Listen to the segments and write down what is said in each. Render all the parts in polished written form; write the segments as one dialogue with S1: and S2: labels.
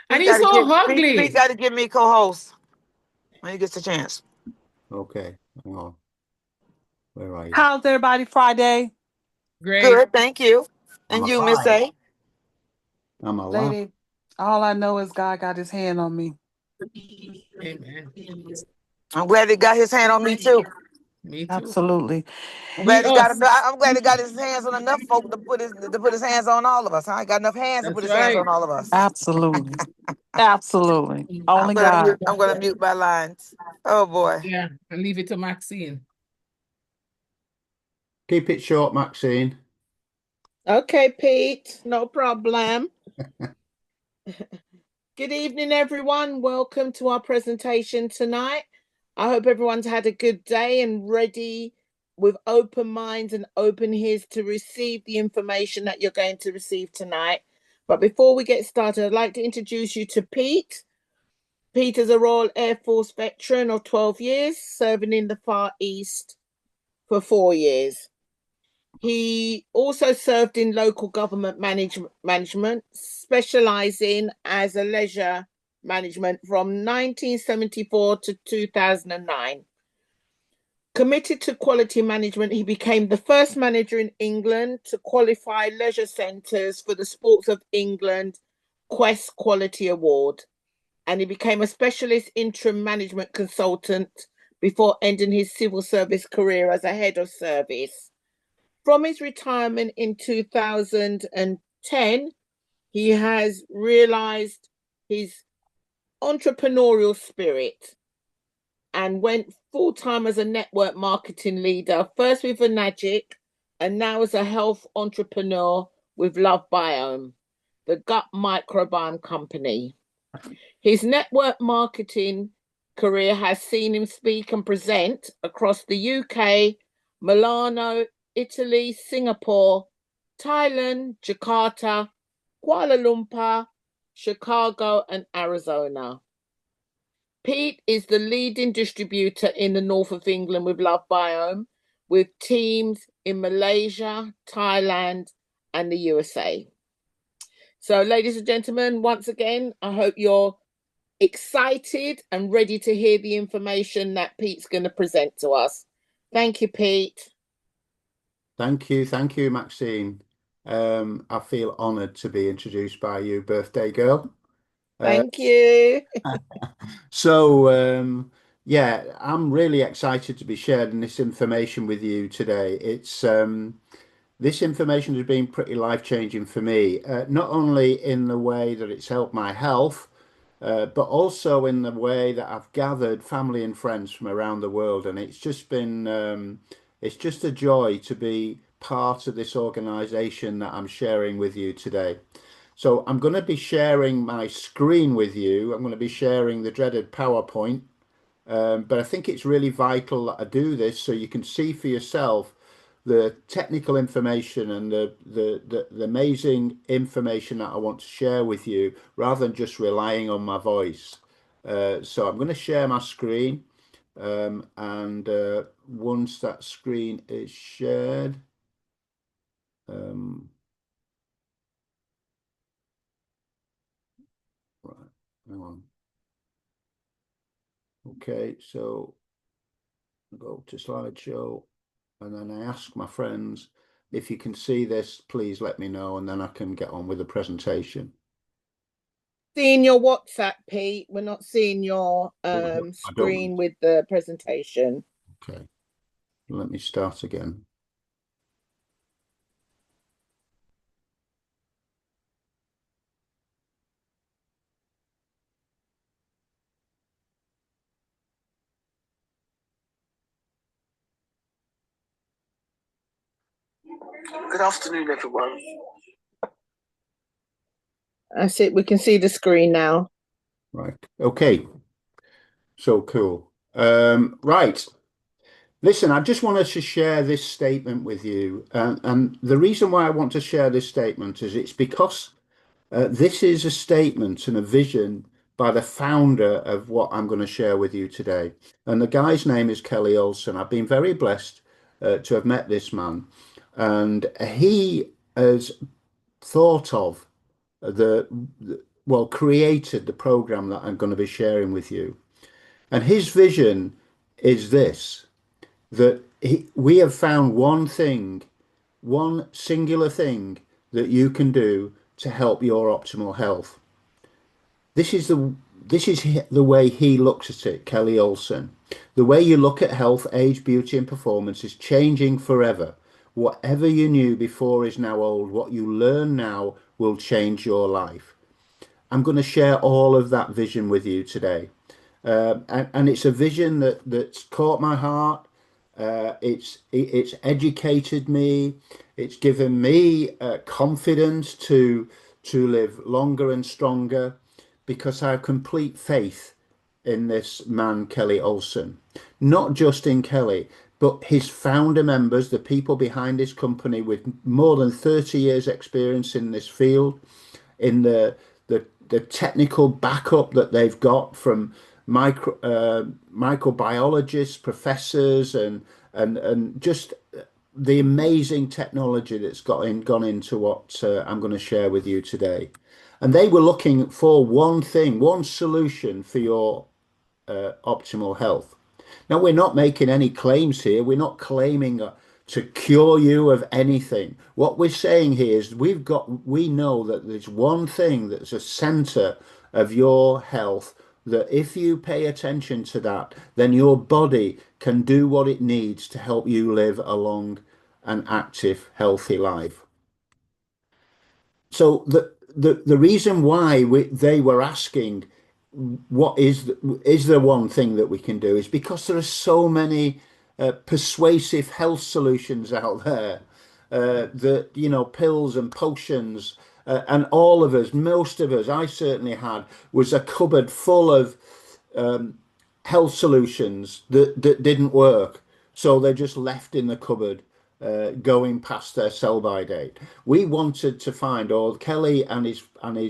S1: And he's so
S2: Pete
S1: ugly.
S2: got to give me co-host when he gets a chance.
S3: Okay. Hang on. Where are you?
S4: How's everybody Friday?
S1: Great.
S2: Good, thank you.
S3: I'm
S2: And you, Miss
S3: alive.
S2: A?
S3: I'm alive.
S4: Lady, all I know is God got his hand on me.
S1: Amen.
S2: I'm glad he got his hand on me too.
S1: Me too.
S4: Absolutely.
S2: I'm
S1: Me
S2: glad he got.
S1: us.
S2: I'm glad he got his hands on enough folk to put his hands on all of us. I got enough hands to put
S1: That's
S2: his hands
S1: right.
S2: on all of us.
S4: Absolutely. Absolutely. Only God.
S2: I'm gonna mute my lines. Oh boy.
S1: Yeah. And leave it to Maxine.
S3: Keep it short, Maxine.
S5: Okay, Pete, no problem. Good evening, everyone. Welcome to our presentation tonight. I hope everyone's had a good day and ready with open minds and open ears to receive the information that you're going to receive tonight. But before we get started, I'd like to introduce you to Pete. Pete is a Royal Air Force veteran of 12 years, serving in the Far East for 4 years. He also served in local government management, specializing as a leisure management from 1974 to 2009. Committed to quality management, he became the first manager in England to qualify leisure centres for the Sports of England Quest Quality Award. And he became a specialist interim management consultant before ending his civil service career as a head of service. From his retirement in 2010, he has realized his entrepreneurial spirit and went full time as a network marketing leader, first with Vanagic and now as a health entrepreneur with Lovebiome, the gut microbiome company. His network marketing career has seen him speak and present across the UK, Milano, Italy, Singapore, Thailand, Jakarta, Kuala Lumpur, Chicago, and Arizona. Pete is the leading distributor in the north of England with Lovebiome, with teams in Malaysia, Thailand, and the USA. So, ladies and gentlemen, once again, I hope you're excited and ready to hear the information that Pete's going to present to us. Thank you, Pete.
S3: Thank you, Maxine. I feel honored to be introduced by you, birthday girl.
S5: Thank you.
S3: So, yeah, I'm really excited to be sharing this information with you today. This information has been pretty life-changing for me, not only in the way that it's helped my health, but also in the way that I've gathered family and friends from around the world, and it's just a joy to be part of this organization that I'm sharing with you today. So I'm going to be sharing my screen with you. I'm going to be sharing the dreaded PowerPoint, but I think it's really vital that I do this so you can see for yourself the technical information and the amazing information that I want to share with you rather than just relying on my voice. So I'm going to share my screen, and once that screen is shared, um, right, hang on. Okay, so go to slideshow, and then I ask my friends if you can see this, please let me know, and then I can get on with the presentation.
S5: Seeing your WhatsApp, Pete. We're not seeing your
S3: I don't.
S5: screen with the presentation.
S3: Okay, let me start again.
S2: Good afternoon, everyone.
S5: That's it. We can see the screen now.
S3: Right. Okay. So cool. Right. Listen, I just wanted to share this statement with you. And the reason why I want to share this statement is it's because this is a statement and a vision by the founder of what I'm going to share with you today. And the guy's name is Kelly Olson. I've been very blessed to have met this man. And he has thought of the created the program that I'm going to be sharing with you. And his vision is this, that we have found one thing, one singular thing that you can do to help your optimal health. This is the way he looks at it, Kelly Olson. The way you look at health, age, beauty, and performance is changing forever. Whatever you knew before is now old. What you learn now will change your life. I'm going to share all of that vision with you today. And it's a vision that's caught my heart. It's educated me. It's given me confidence to live longer and stronger, because I have complete faith in this man, Kelly Olson. Not just in Kelly, but his founder members, the people behind his company with more than 30 years experience in this field, in the technical backup that they've got from microbiologists, professors, and just the amazing technology that's gone into what I'm going to share with you today. And they were looking for one thing, one solution for your optimal health. Now, we're not making any claims here. We're not claiming to cure you of anything. What we're saying here is we know that there's one thing that's a center of your health, that if you pay attention to that, then your body can do what it needs to help you live a long and active, healthy life. So the reason why they were asking what is there one thing that we can do, is because there are so many persuasive health solutions out there, that, you know, pills and potions, and all of us, most of us, I certainly had, was a cupboard full of health solutions that didn't work, so they're just left in the cupboard, going past their sell-by date. We wanted to find, or Kelly and his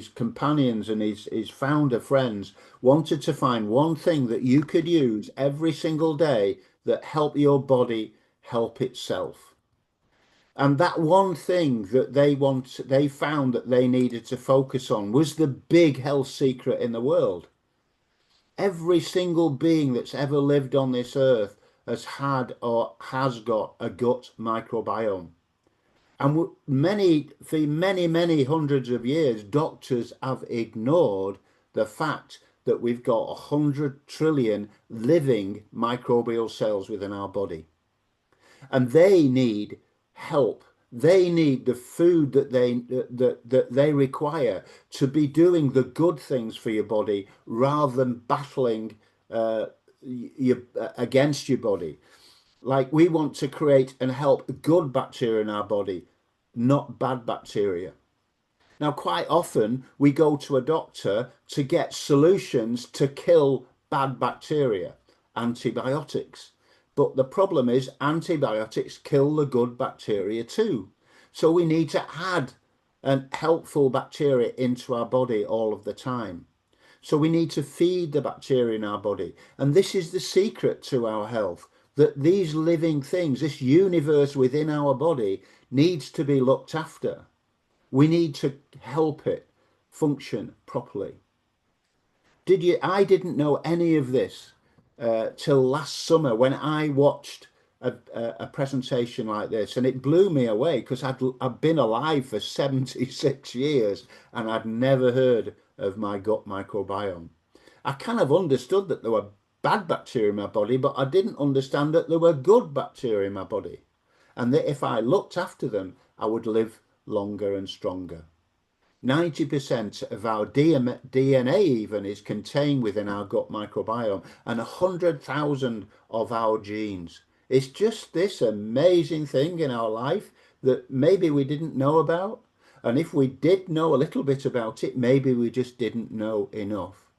S3: companions and his founder friends wanted to find one thing that you could use every single day that helped your body help itself. And that one thing that they found that they needed to focus on was the big health secret in the world. Every single being that's ever lived on this earth has had or has got a gut microbiome. And for many hundreds of years, doctors have ignored the fact that we've got 100 trillion living microbial cells within our body. And they need help. They need the food that they require to be doing the good things for your body, rather than battling against your body. Like, we want to create and help good bacteria in our body, not bad bacteria. Now, quite often we go to a doctor to get solutions to kill bad bacteria, antibiotics. But the problem is antibiotics kill the good bacteria too. So we need to add helpful bacteria into our body all of the time. So we need to feed the bacteria in our body. And this is the secret to our health, that these living things, this universe within our body, needs to be looked after. We need to help it function properly. I didn't know any of this till last summer, when I watched a presentation like this, and it blew me away, because I've been alive for 76 years and I'd never heard of my gut microbiome. I kind of understood that there were bad bacteria in my body, but I didn't understand that there were good bacteria in my body, and that if I looked after them, I would live longer and stronger. 90% of our DNA even is contained within our gut microbiome, and 100,000 of our genes. It's just this amazing thing in our life that maybe we didn't know about. And if we did know a little bit about it, maybe we just didn't know enough.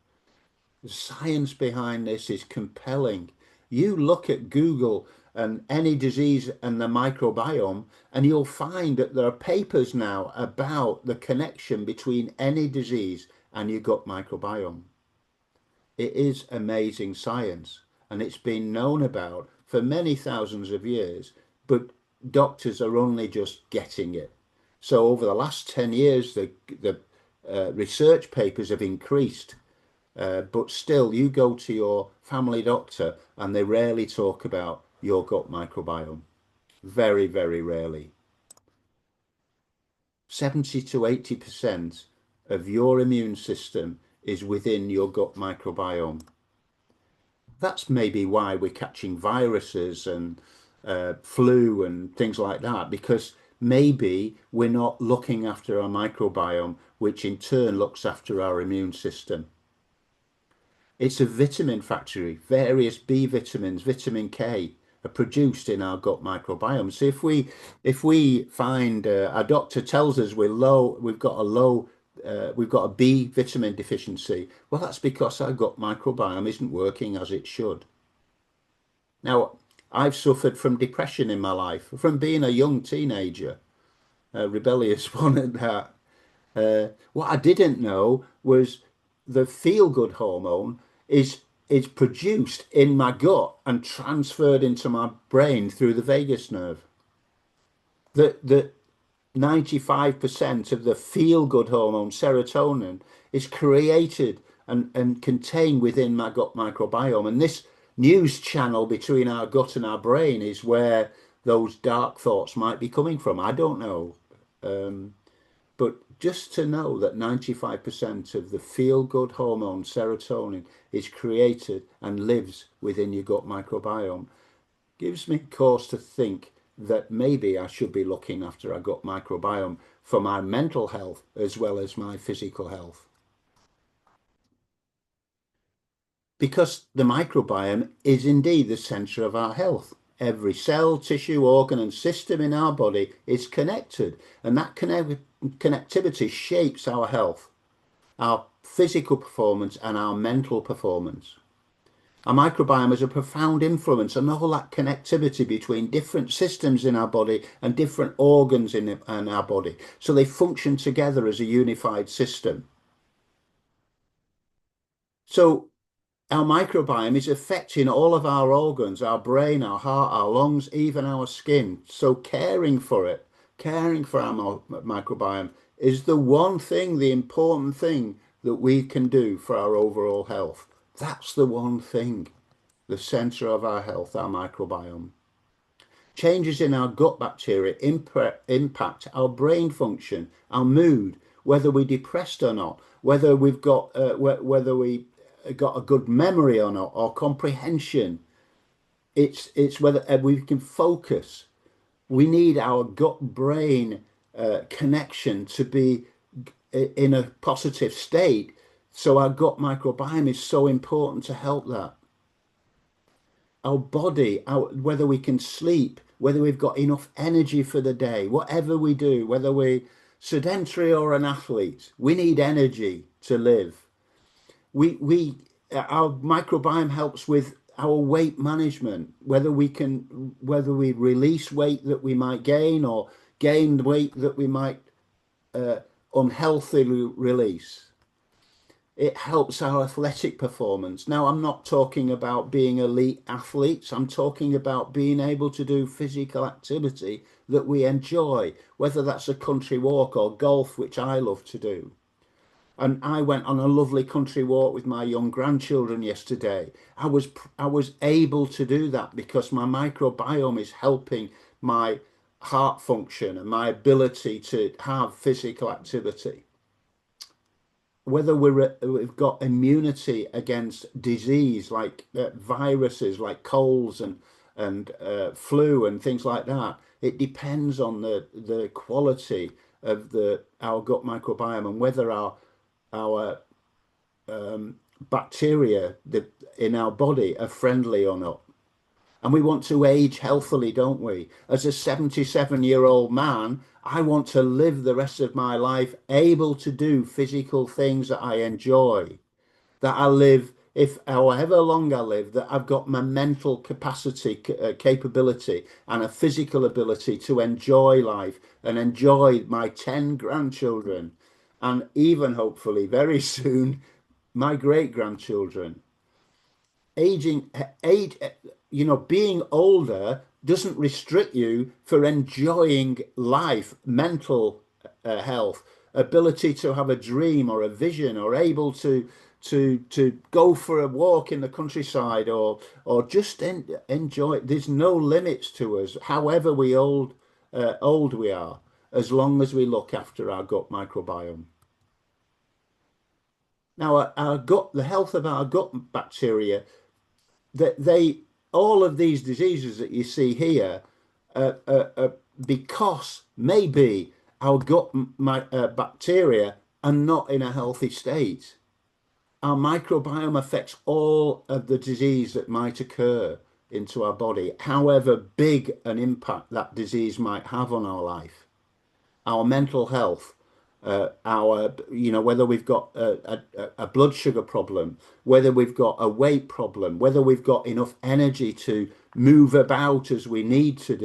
S3: The science behind this is compelling. You look at Google and any disease and the microbiome, and you'll find that there are papers now about the connection between any disease and your gut microbiome. It is amazing science, and it's been known about for many thousands of years, but doctors are only just getting it. So over the last 10 years, the research papers have increased. But still, you go to your family doctor and they rarely talk about your gut microbiome. Very, very rarely. 70 to 80% of your immune system is within your gut microbiome. That's maybe why we're catching viruses and flu and things like that, because maybe we're not looking after our microbiome, which in turn looks after our immune system. It's a vitamin factory. Various B vitamins, vitamin K, are produced in our gut microbiome. So if we find our doctor tells us we've got a B vitamin deficiency, well, that's because our gut microbiome isn't working as it should. Now, I've suffered from depression in my life, from being a young teenager, a rebellious one at that. What I didn't know was the feel-good hormone is produced in my gut and transferred into my brain through the vagus nerve. That 95% of the feel-good hormone, serotonin, is created and contained within my gut microbiome. And this news channel between our gut and our brain is where those dark thoughts might be coming from. I don't know. But just to know that 95% of the feel-good hormone, serotonin, is created and lives within your gut microbiome gives me cause to think that maybe I should be looking after our gut microbiome for my mental health as well as my physical health. Because the microbiome is indeed the centre of our health. Every cell, tissue, organ and system in our body is connected, and that connectivity shapes our health, our physical performance and our mental performance. Our microbiome has a profound influence on all that connectivity between different systems in our body and different organs in our body, so they function together as a unified system. So our microbiome is affecting all of our organs, our brain, our heart, our lungs, even our skin. So caring for it, caring for our microbiome is the one thing, the important thing that we can do for our overall health. That's the one thing, the centre of our health, our microbiome. Changes in our gut bacteria impact our brain function, our mood, whether we're depressed or not, whether we've got whether we got a good memory or not, or comprehension. It's whether we can focus. We need our gut-brain connection to be in a positive state. So our gut microbiome is so important to help that. Our body, whether we can sleep, whether we've got enough energy for the day, whatever we do, whether we're sedentary or an athlete, we need energy to live. Our microbiome helps with our weight management, whether we release weight that we might gain or gain weight that we might unhealthily release. It helps our athletic performance. Now, I'm not talking about being elite athletes. I'm talking about being able to do physical activity that we enjoy, whether that's a country walk or golf, which I love to do. And I went on a lovely country walk with my young grandchildren yesterday. I was able to do that because my microbiome is helping my heart function and my ability to have physical activity. Whether we've got immunity against disease like viruses like colds and flu and things like that, it depends on the quality of our gut microbiome and whether our bacteria in our body are friendly or not. And we want to age healthily, don't we? As a 77-year-old man, I want to live the rest of my life able to do physical things that I enjoy, that I live, if however long I live, that I've got my mental capacity, capability and a physical ability to enjoy life and enjoy my 10 grandchildren and even hopefully very soon my great-grandchildren. Being older doesn't restrict you for enjoying life, mental health, ability to have a dream or a vision, or able to go for a walk in the countryside, or just enjoy. There's no limits to us, however old we are, as long as we look after our gut microbiome. Now, our gut, the health of our gut bacteria, all of these diseases that you see here, because maybe our gut bacteria are not in a healthy state. Our microbiome affects all of the disease that might occur into our body, however big an impact that disease might have on our life. Our mental health, whether we've got a blood sugar problem, whether we've got a weight problem, whether we've got enough energy to move about as we need to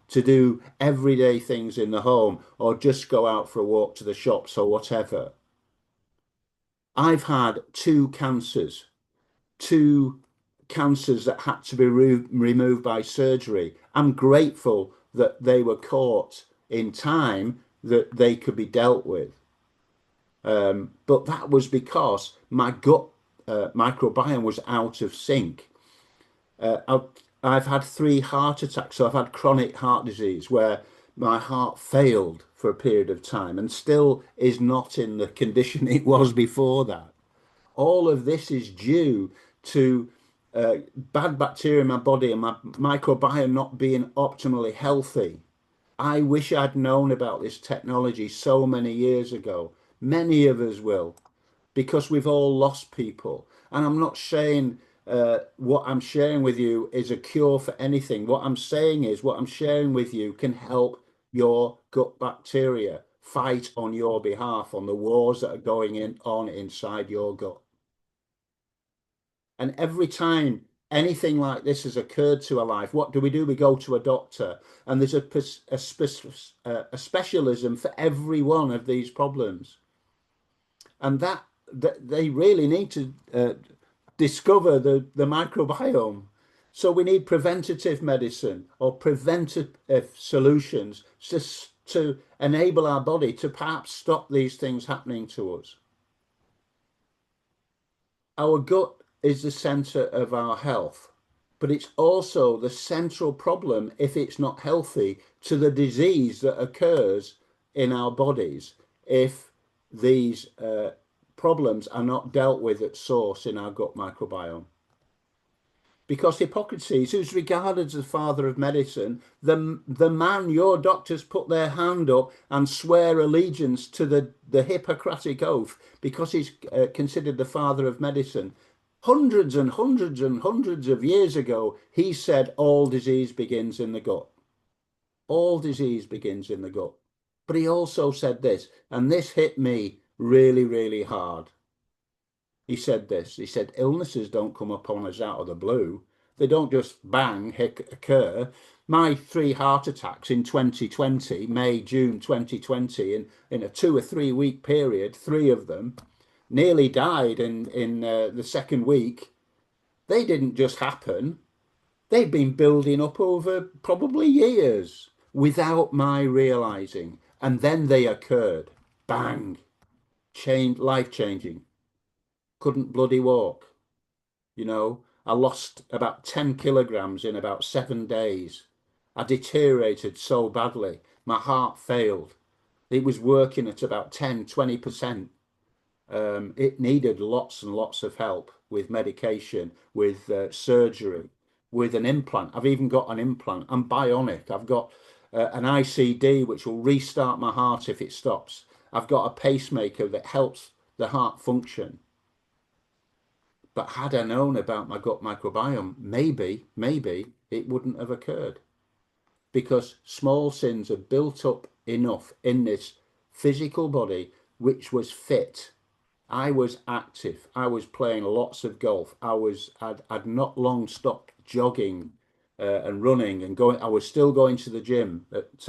S3: do everyday things in the home, or just go out for a walk to the shops or whatever. I've had two cancers that had to be removed by surgery. I'm grateful that they were caught in time, that they could be dealt with. But that was because my gut microbiome was out of sync. I've had 3 heart attacks, so I've had chronic heart disease where my heart failed for a period of time and still is not in the condition it was before that. All of this is due to bad bacteria in my body and my microbiome not being optimally healthy. I wish I'd known about this technology so many years ago. Many of us will, because we've all lost people. And I'm not saying what I'm sharing with you is a cure for anything. What I'm saying is what I'm sharing with you can help your gut bacteria fight on your behalf on the wars that are going on inside your gut. And every time anything like this has occurred to our life, what do? We go to a doctor, and there's a specialism for every one of these problems. And that they really need to discover the microbiome. So we need preventative medicine or preventative solutions to enable our body to perhaps stop these things happening to us. Our gut is the center of our health, but it's also the central problem, if it's not healthy, to the disease that occurs in our bodies if these problems are not dealt with at source in our gut microbiome. Because Hippocrates, who's regarded as the father of medicine, the man your doctors put their hand up and swear allegiance to the Hippocratic oath, because he's considered the father of medicine. Hundreds and hundreds and hundreds of years ago, he said all disease begins in the gut. All disease begins in the gut. But he also said this, and this hit me really, really hard. He said this, he said, illnesses don't come upon us out of the blue. They don't just bang occur. My 3 heart attacks in 2020, May, June 2020, in a 2 or 3 week period, 3 of them, nearly died in the second week. They didn't just happen. They've been building up over probably years without my realizing. And then they occurred. Bang. Life-changing. Couldn't bloody walk. You know, I lost about 10 kilograms in about 7 days. I deteriorated so badly. My heart failed. It was working at about 10–20%. It needed lots and lots of help with medication, with surgery, with an implant. I've even got an implant. I'm bionic. I've got an ICD, which will restart my heart if it stops. I've got a pacemaker that helps the heart function. But had I known about my gut microbiome, maybe it wouldn't have occurred. Because small sins are built up enough in this physical body, which was fit. I was active. I was playing lots of golf. I'd not long stopped jogging and running and going. I was still going to the gym at,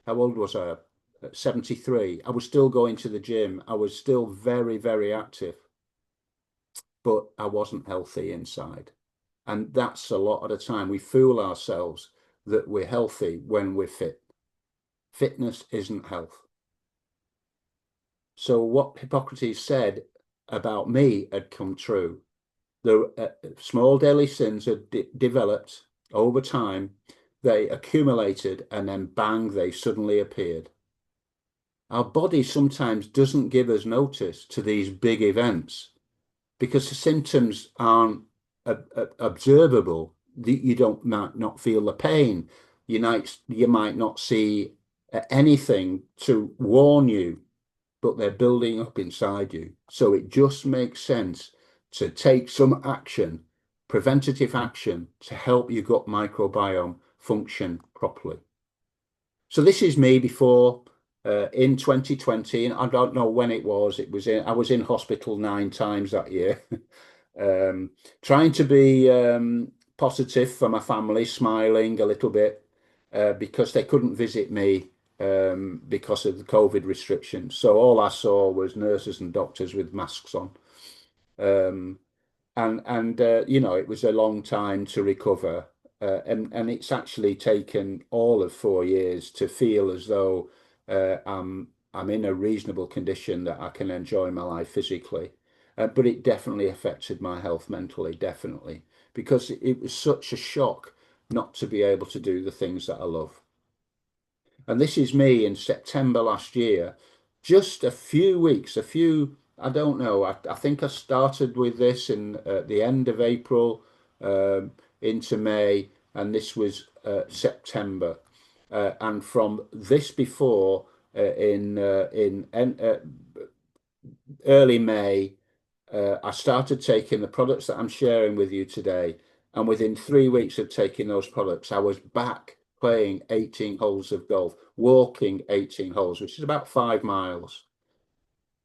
S3: how old was I? At 73. I was still going to the gym. I was still very, very active, but I wasn't healthy inside. And that's a lot of the time we fool ourselves that we're healthy when we're fit. Fitness isn't health. So what Hippocrates said about me had come true. The small daily sins had developed over time, they accumulated, and then bang, they suddenly appeared. Our body sometimes doesn't give us notice to these big events because the symptoms aren't observable. You might not feel the pain. You might not see anything to warn you, but they're building up inside you. So it just makes sense to take some action, preventative action, to help your gut microbiome function properly. So this is me before in 2020, and I don't know when it was. I was in hospital 9 times that year, trying to be positive for my family, smiling a little bit because they couldn't visit me because of the COVID restrictions. So all I saw was nurses and doctors with masks on. And you know, it was a long time to recover. And it's actually taken all of 4 years to feel as though I'm in a reasonable condition that I can enjoy my life physically. But it definitely affected my health mentally, definitely, because it was such a shock not to be able to do the things that I love. And this is me in September last year, just a few weeks, I don't know, I think I started with this in the end of April into May, and this was September. And from this before, in early May, I started taking the products that I'm sharing with you today. And within 3 weeks of taking those products, I was back playing 18 holes of golf, walking 18 holes, which is about 5 miles.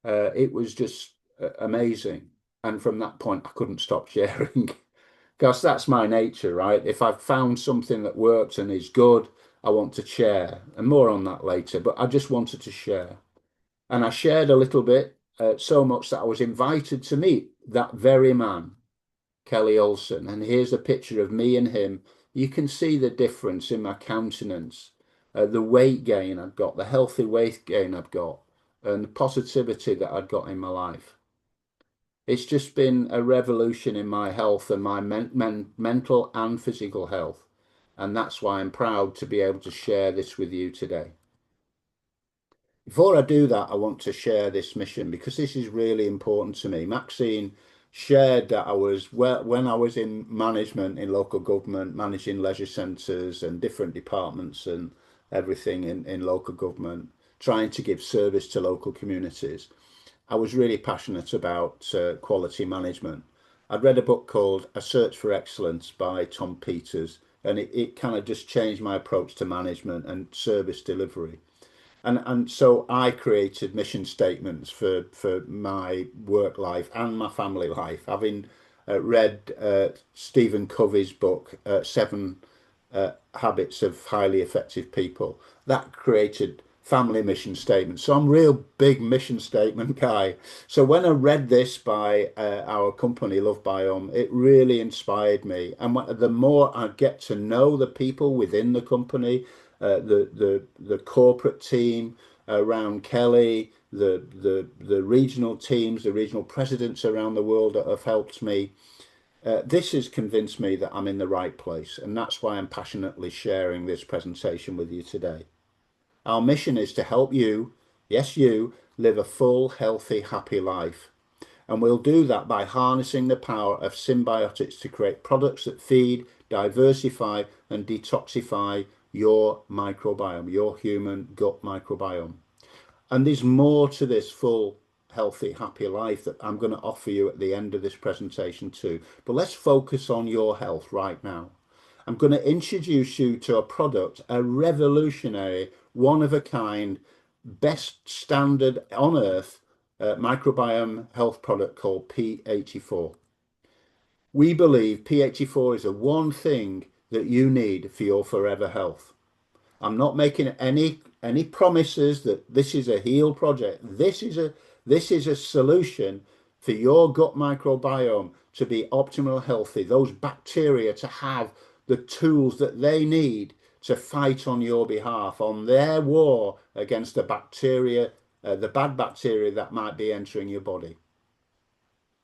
S3: It was just amazing. And from that point, I couldn't stop sharing because that's my nature, right? If I've found something that works and is good, I want to share. And more on that later, but I just wanted to share. And I shared a little bit, so much that I was invited to meet that very man, Kelly Olson. And here's a picture of me and him. You can see the difference in my countenance, the weight gain I've got, the healthy weight gain I've got, and the positivity that I've got in my life. It's just been a revolution in my health and my mental and physical health. And that's why I'm proud to be able to share this with you today. Before I do that, I want to share this mission because this is really important to me. Maxine shared that when I was in management in local government, managing leisure centres and different departments and everything in local government, trying to give service to local communities, I was really passionate about quality management. I'd read a book called A Search for Excellence by Tom Peters, and it kind of just changed my approach to management and service delivery. And so I created mission statements for my work life and my family life, having read Stephen Covey's book, Seven Habits of Highly Effective People. That created family mission statements. So I'm a real big mission statement guy. So when I read this by our company, Lovebiome, it really inspired me. And the more I get to know the people within the company, the corporate team around Kelly, the regional teams, the regional presidents around the world that have helped me. This has convinced me that I'm in the right place, and that's why I'm passionately sharing this presentation with you today. Our mission is to help you, yes, you, live a full, healthy, happy life. And we'll do that by harnessing the power of symbiotics to create products that feed, diversify, and detoxify your microbiome, your human gut microbiome. And there's more to this full, healthy, happy life that I'm going to offer you at the end of this presentation too. But let's focus on your health right now. I'm going to introduce you to a product, a revolutionary, one of a kind, best standard on earth microbiome health product called P84. We believe P84 is the one thing that you need for your forever health. I'm not making any promises that this is a heal project. This is a solution for your gut microbiome to be optimal healthy, those bacteria to have the tools that they need to fight on your behalf on their war against the bacteria the bad bacteria that might be entering your body.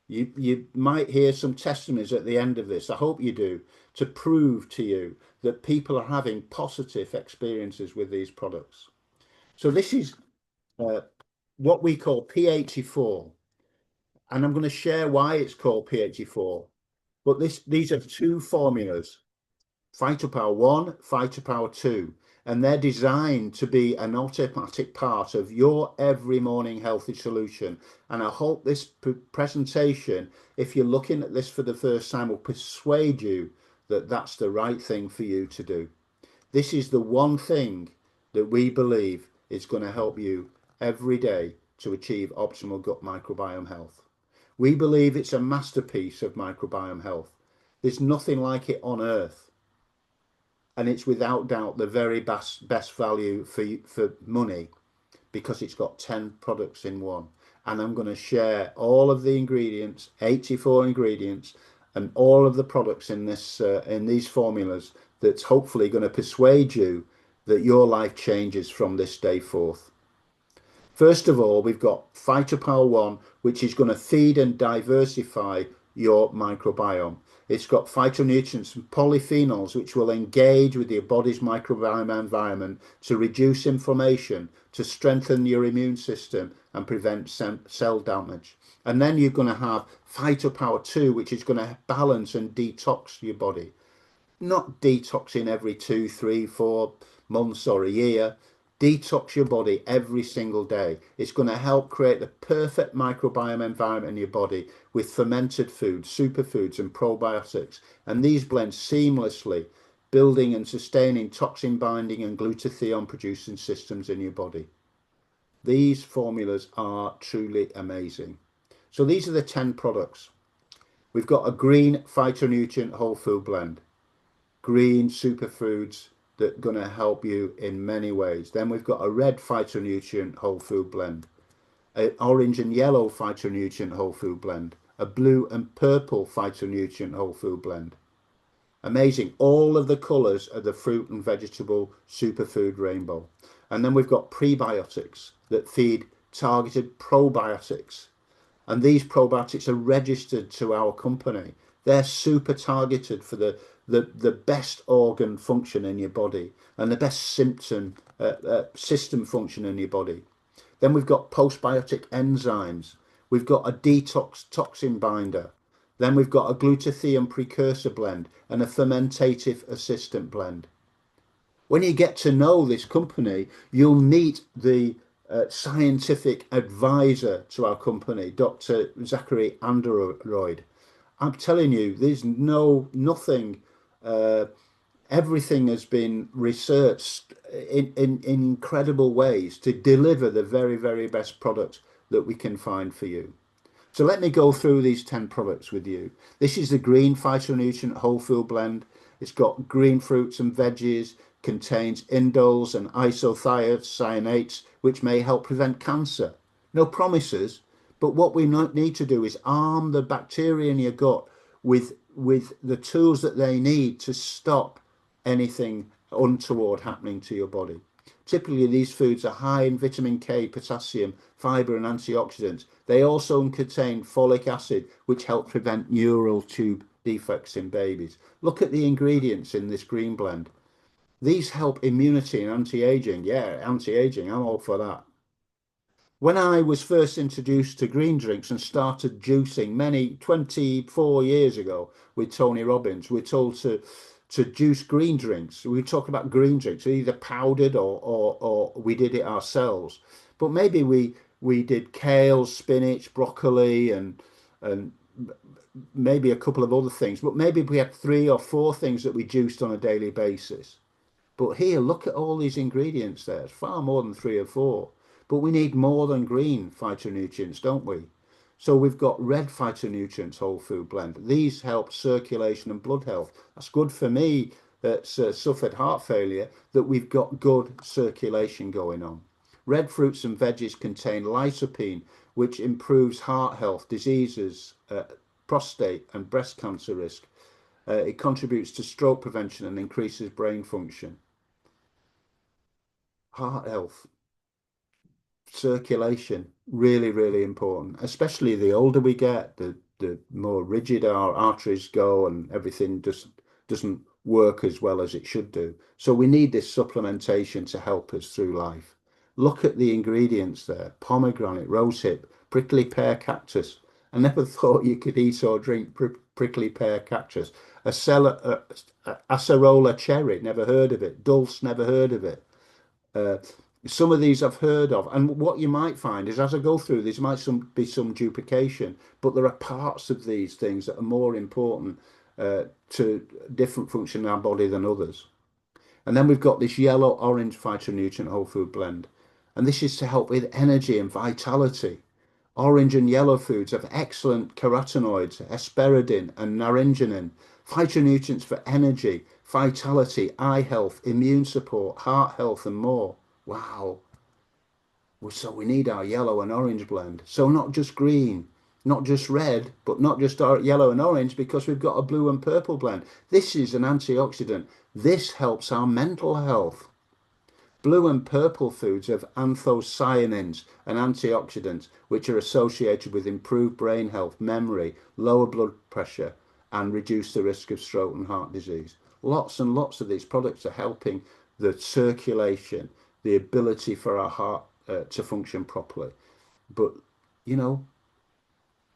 S3: You might hear some testimonies at the end of this, I hope you do, to prove to you that people are having positive experiences with these products. So this is what we call P84, and I'm going to share why it's called P84. But these are two formulas, Phytopower 1, Phytopower 2, and they're designed to be an automatic part of your every morning healthy solution. And I hope this presentation, if you're looking at this for the first time, will persuade you that that's the right thing for you to do. This is the one thing that we believe is going to help you every day to achieve optimal gut microbiome health. We believe it's a masterpiece of microbiome health. There's nothing like it on earth. And it's without doubt the very best value for money, because it's got 10 products in one. And I'm going to share all of the ingredients, 84 ingredients, and all of the products in this in these formulas that's hopefully going to persuade you that your life changes from this day forth. First of all, we've got Phytopower 1, which is going to feed and diversify your microbiome. It's got phytonutrients and polyphenols, which will engage with your body's microbiome environment to reduce inflammation, to strengthen your immune system and prevent cell damage. And then you're going to have Phytopower 2, which is going to balance and detox your body. Not detoxing every 2, 3, 4 months or a year. Detox your body every single day. It's going to help create the perfect microbiome environment in your body with fermented foods, superfoods and probiotics. And these blend seamlessly, building and sustaining toxin binding and glutathione producing systems in your body. These formulas are truly amazing. So these are the 10 products. We've got a green phytonutrient whole food blend. Green superfoods that are going to help you in many ways. Then we've got a red phytonutrient whole food blend, an orange and yellow phytonutrient whole food blend, a blue and purple phytonutrient whole food blend. Amazing. All of the colours of the fruit and vegetable superfood rainbow. And then we've got prebiotics that feed targeted probiotics. And these probiotics are registered to our company. They're super targeted for the best organ function in your body and the best system function in your body. Then we've got postbiotic enzymes. We've got a detox toxin binder. Then we've got a glutathione precursor blend and a fermentative assistant blend. When you get to know this company, you'll meet the scientific advisor to our company, Dr. Zachary Anderoyd. I'm telling you, there's nothing. Everything has been researched in incredible ways to deliver the very, very best product that we can find for you. So let me go through these 10 products with you. This is the green phytonutrient whole food blend. It's got green fruits and veggies, contains indoles and isothiocyanates, which may help prevent cancer. No promises, but what we need to do is arm the bacteria in your gut with the tools that they need to stop anything untoward happening to your body. Typically, these foods are high in vitamin K, potassium, fiber, and antioxidants. They also contain folic acid, which helps prevent neural tube defects in babies. Look at the ingredients in this green blend. These help immunity and anti-aging. Yeah, anti-aging, I'm all for that. When I was first introduced to green drinks and started juicing 24 years ago with Tony Robbins, we're told to juice green drinks. We talk about green drinks, either powdered or we did it ourselves. But maybe we did kale, spinach, broccoli, and maybe a couple of other things. But maybe we had 3 or 4 things that we juiced on a daily basis. But here, look at all these ingredients there. It's far more than 3 or 4. But we need more than green phytonutrients, don't we? So we've got red phytonutrients whole food blend. These help circulation and blood health. That's good for me that's suffered heart failure, that we've got good circulation going on. Red fruits and veggies contain lycopene, which improves heart health, diseases, prostate and breast cancer risk. It contributes to stroke prevention and increases brain function. Heart health. circulation, really, really important, especially the older we get, the more rigid our arteries go and everything just doesn't work as well as it should do. So we need this supplementation to help us through life. Look at the ingredients there: pomegranate, rosehip, prickly pear cactus. I never thought you could eat or drink prickly pear cactus. Acerola cherry, never heard of it. Dulse, never heard of it. Uh, some of these I've heard of, and what you might find is as I go through, there might be some duplication, but there are parts of these things that are more important to different function in our body than others. And then we've got this yellow-orange phytonutrient whole food blend, and this is to help with energy and vitality. Orange and yellow foods have excellent carotenoids, hesperidin and naringenin, phytonutrients for energy, vitality, eye health, immune support, heart health, and more. Wow. So we need our yellow and orange blend. So not just green, not just red, but not just our yellow and orange, because we've got a blue and purple blend. This is an antioxidant. This helps our mental health. Blue and purple foods have anthocyanins, an antioxidant, which are associated with improved brain health, memory, lower blood pressure, and reduce the risk of stroke and heart disease. Lots and lots of these products are helping the circulation, the ability for our heart to function properly. But, you know,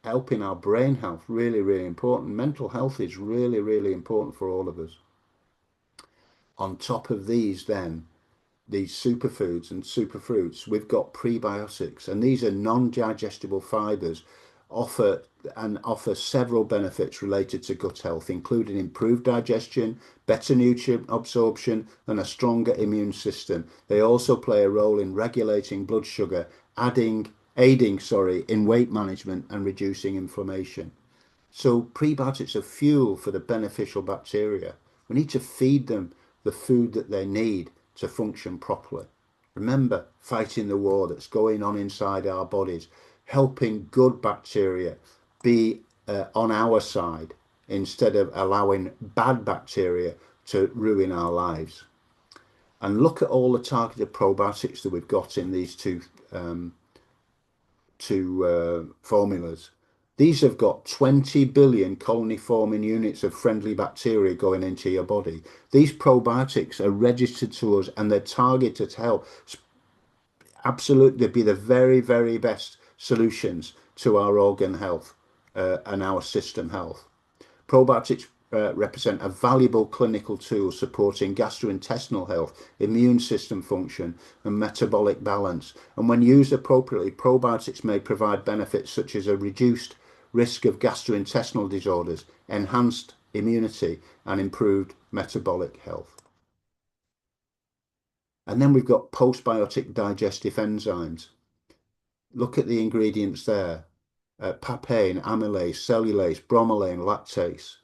S3: helping our brain health, really, really important. Mental health is really, really important for all of us. On top of these, then, these superfoods and superfruits, we've got prebiotics, and these are non-digestible fibers, offer several benefits related to gut health, including improved digestion, better nutrient absorption, and a stronger immune system. They also play a role in regulating blood sugar, aiding in weight management and reducing inflammation. So prebiotics are fuel for the beneficial bacteria. We need to feed them the food that they need to function properly. Remember, fighting the war that's going on inside our bodies, helping good bacteria be on our side instead of allowing bad bacteria to ruin our lives. And look at all the targeted probiotics that we've got in these two formulas. These have got 20 billion colony forming units of friendly bacteria going into your body. These probiotics are registered to us and they're targeted to help absolutely be the very, very best solutions to our organ health and our system health. Probiotics represent a valuable clinical tool supporting gastrointestinal health, immune system function, and metabolic balance. And when used appropriately, probiotics may provide benefits such as a reduced risk of gastrointestinal disorders, enhanced immunity, and improved metabolic health. And then we've got postbiotic digestive enzymes. Look at the ingredients there. Papain, amylase, cellulase, bromelain, lactase.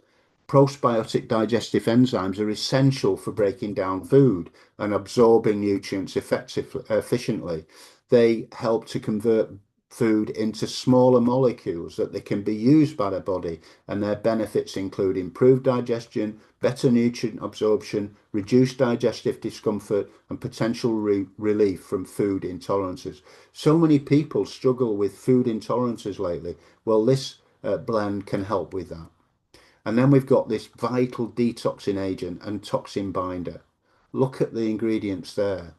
S3: Postbiotic digestive enzymes are essential for breaking down food and absorbing nutrients efficiently. They help to convert food into smaller molecules that they can be used by the body, and their benefits include improved digestion, better nutrient absorption, reduced digestive discomfort, and potential relief from food intolerances. So many people struggle with food intolerances lately. Well, this blend can help with that. And then we've got this vital detoxing agent and toxin binder. Look at the ingredients there.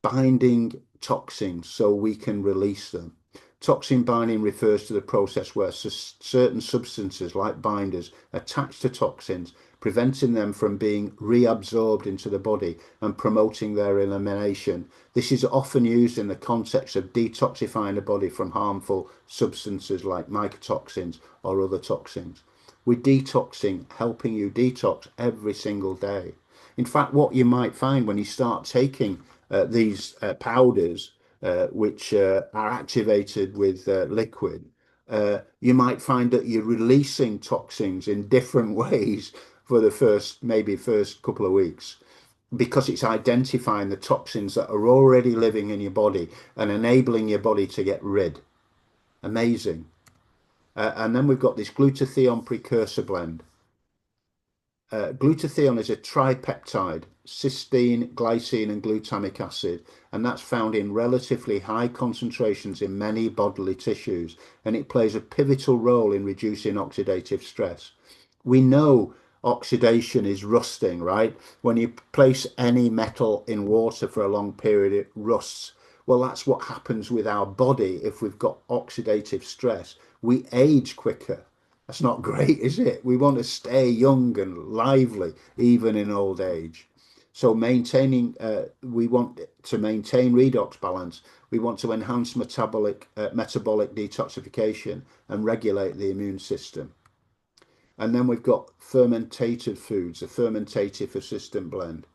S3: Binding toxins so we can release them. Toxin binding refers to the process where certain substances like binders attach to toxins, preventing them from being reabsorbed into the body and promoting their elimination. This is often used in the context of detoxifying the body from harmful substances like mycotoxins or other toxins. We're detoxing, helping you detox every single day. In fact, what you might find when you start taking these powders, which are activated with liquid, you might find that you're releasing toxins in different ways for the first couple of weeks, because it's identifying the toxins that are already living in your body and enabling your body to get rid. Amazing. And then we've got this glutathione precursor blend. Glutathione is a tripeptide, cysteine, glycine, and glutamic acid, and that's found in relatively high concentrations in many bodily tissues, and it plays a pivotal role in reducing oxidative stress. We know oxidation is rusting, right? When you place any metal in water for a long period, it rusts. Well, that's what happens with our body if we've got oxidative stress. We age quicker. That's not great, is it? We want to stay young and lively, even in old age. So we want to maintain redox balance. We want to enhance metabolic detoxification and regulate the immune system. And then we've got fermentated foods, a fermentative assistant blend.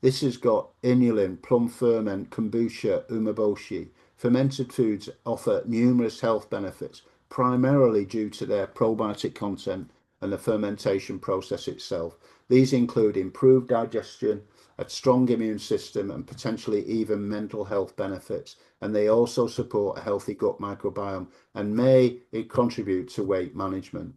S3: This has got inulin, plum ferment, kombucha, umeboshi. Fermented foods offer numerous health benefits, primarily due to their probiotic content and the fermentation process itself. These include improved digestion, a strong immune system, and potentially even mental health benefits. And they also support a healthy gut microbiome and may contribute to weight management.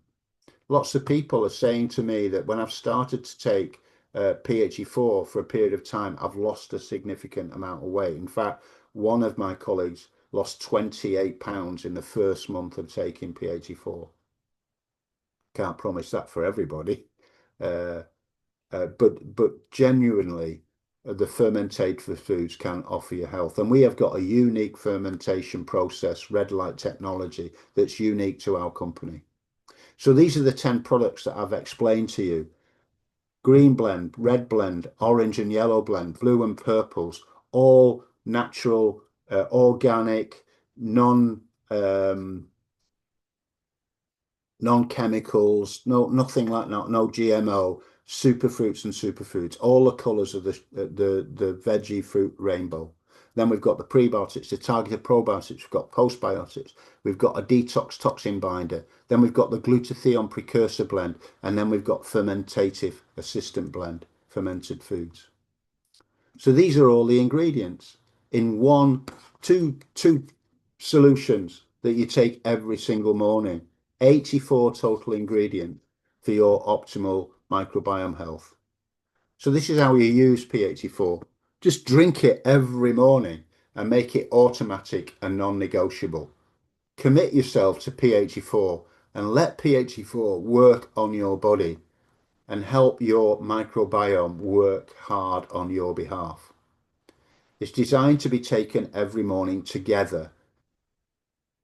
S3: Lots of people are saying to me that when I've started to take P84 for a period of time, I've lost a significant amount of weight. In fact, one of my colleagues lost 28 pounds in the first month of taking P84. Can't promise that for everybody, but genuinely, the fermented foods can offer you health. And we have got a unique fermentation process, red light technology, that's unique to our company. So these are the 10 products that I've explained to you. Green blend, red blend, orange and yellow blend, blue and purples, all natural, organic, non-chemicals, nothing like that, no GMO, superfruits and superfoods, all the colours of the veggie fruit rainbow. Then we've got the prebiotics, the targeted probiotics, we've got postbiotics, we've got a detox toxin binder, then we've got the glutathione precursor blend, and then we've got fermentative assistant blend, fermented foods. So these are all the ingredients in two solutions that you take every single morning. 84 total ingredients for your optimal microbiome health. So this is how you use P84. Just drink it every morning and make it automatic and non-negotiable. Commit yourself to P84 and let P84 work on your body and help your microbiome work hard on your behalf. It's designed to be taken every morning together.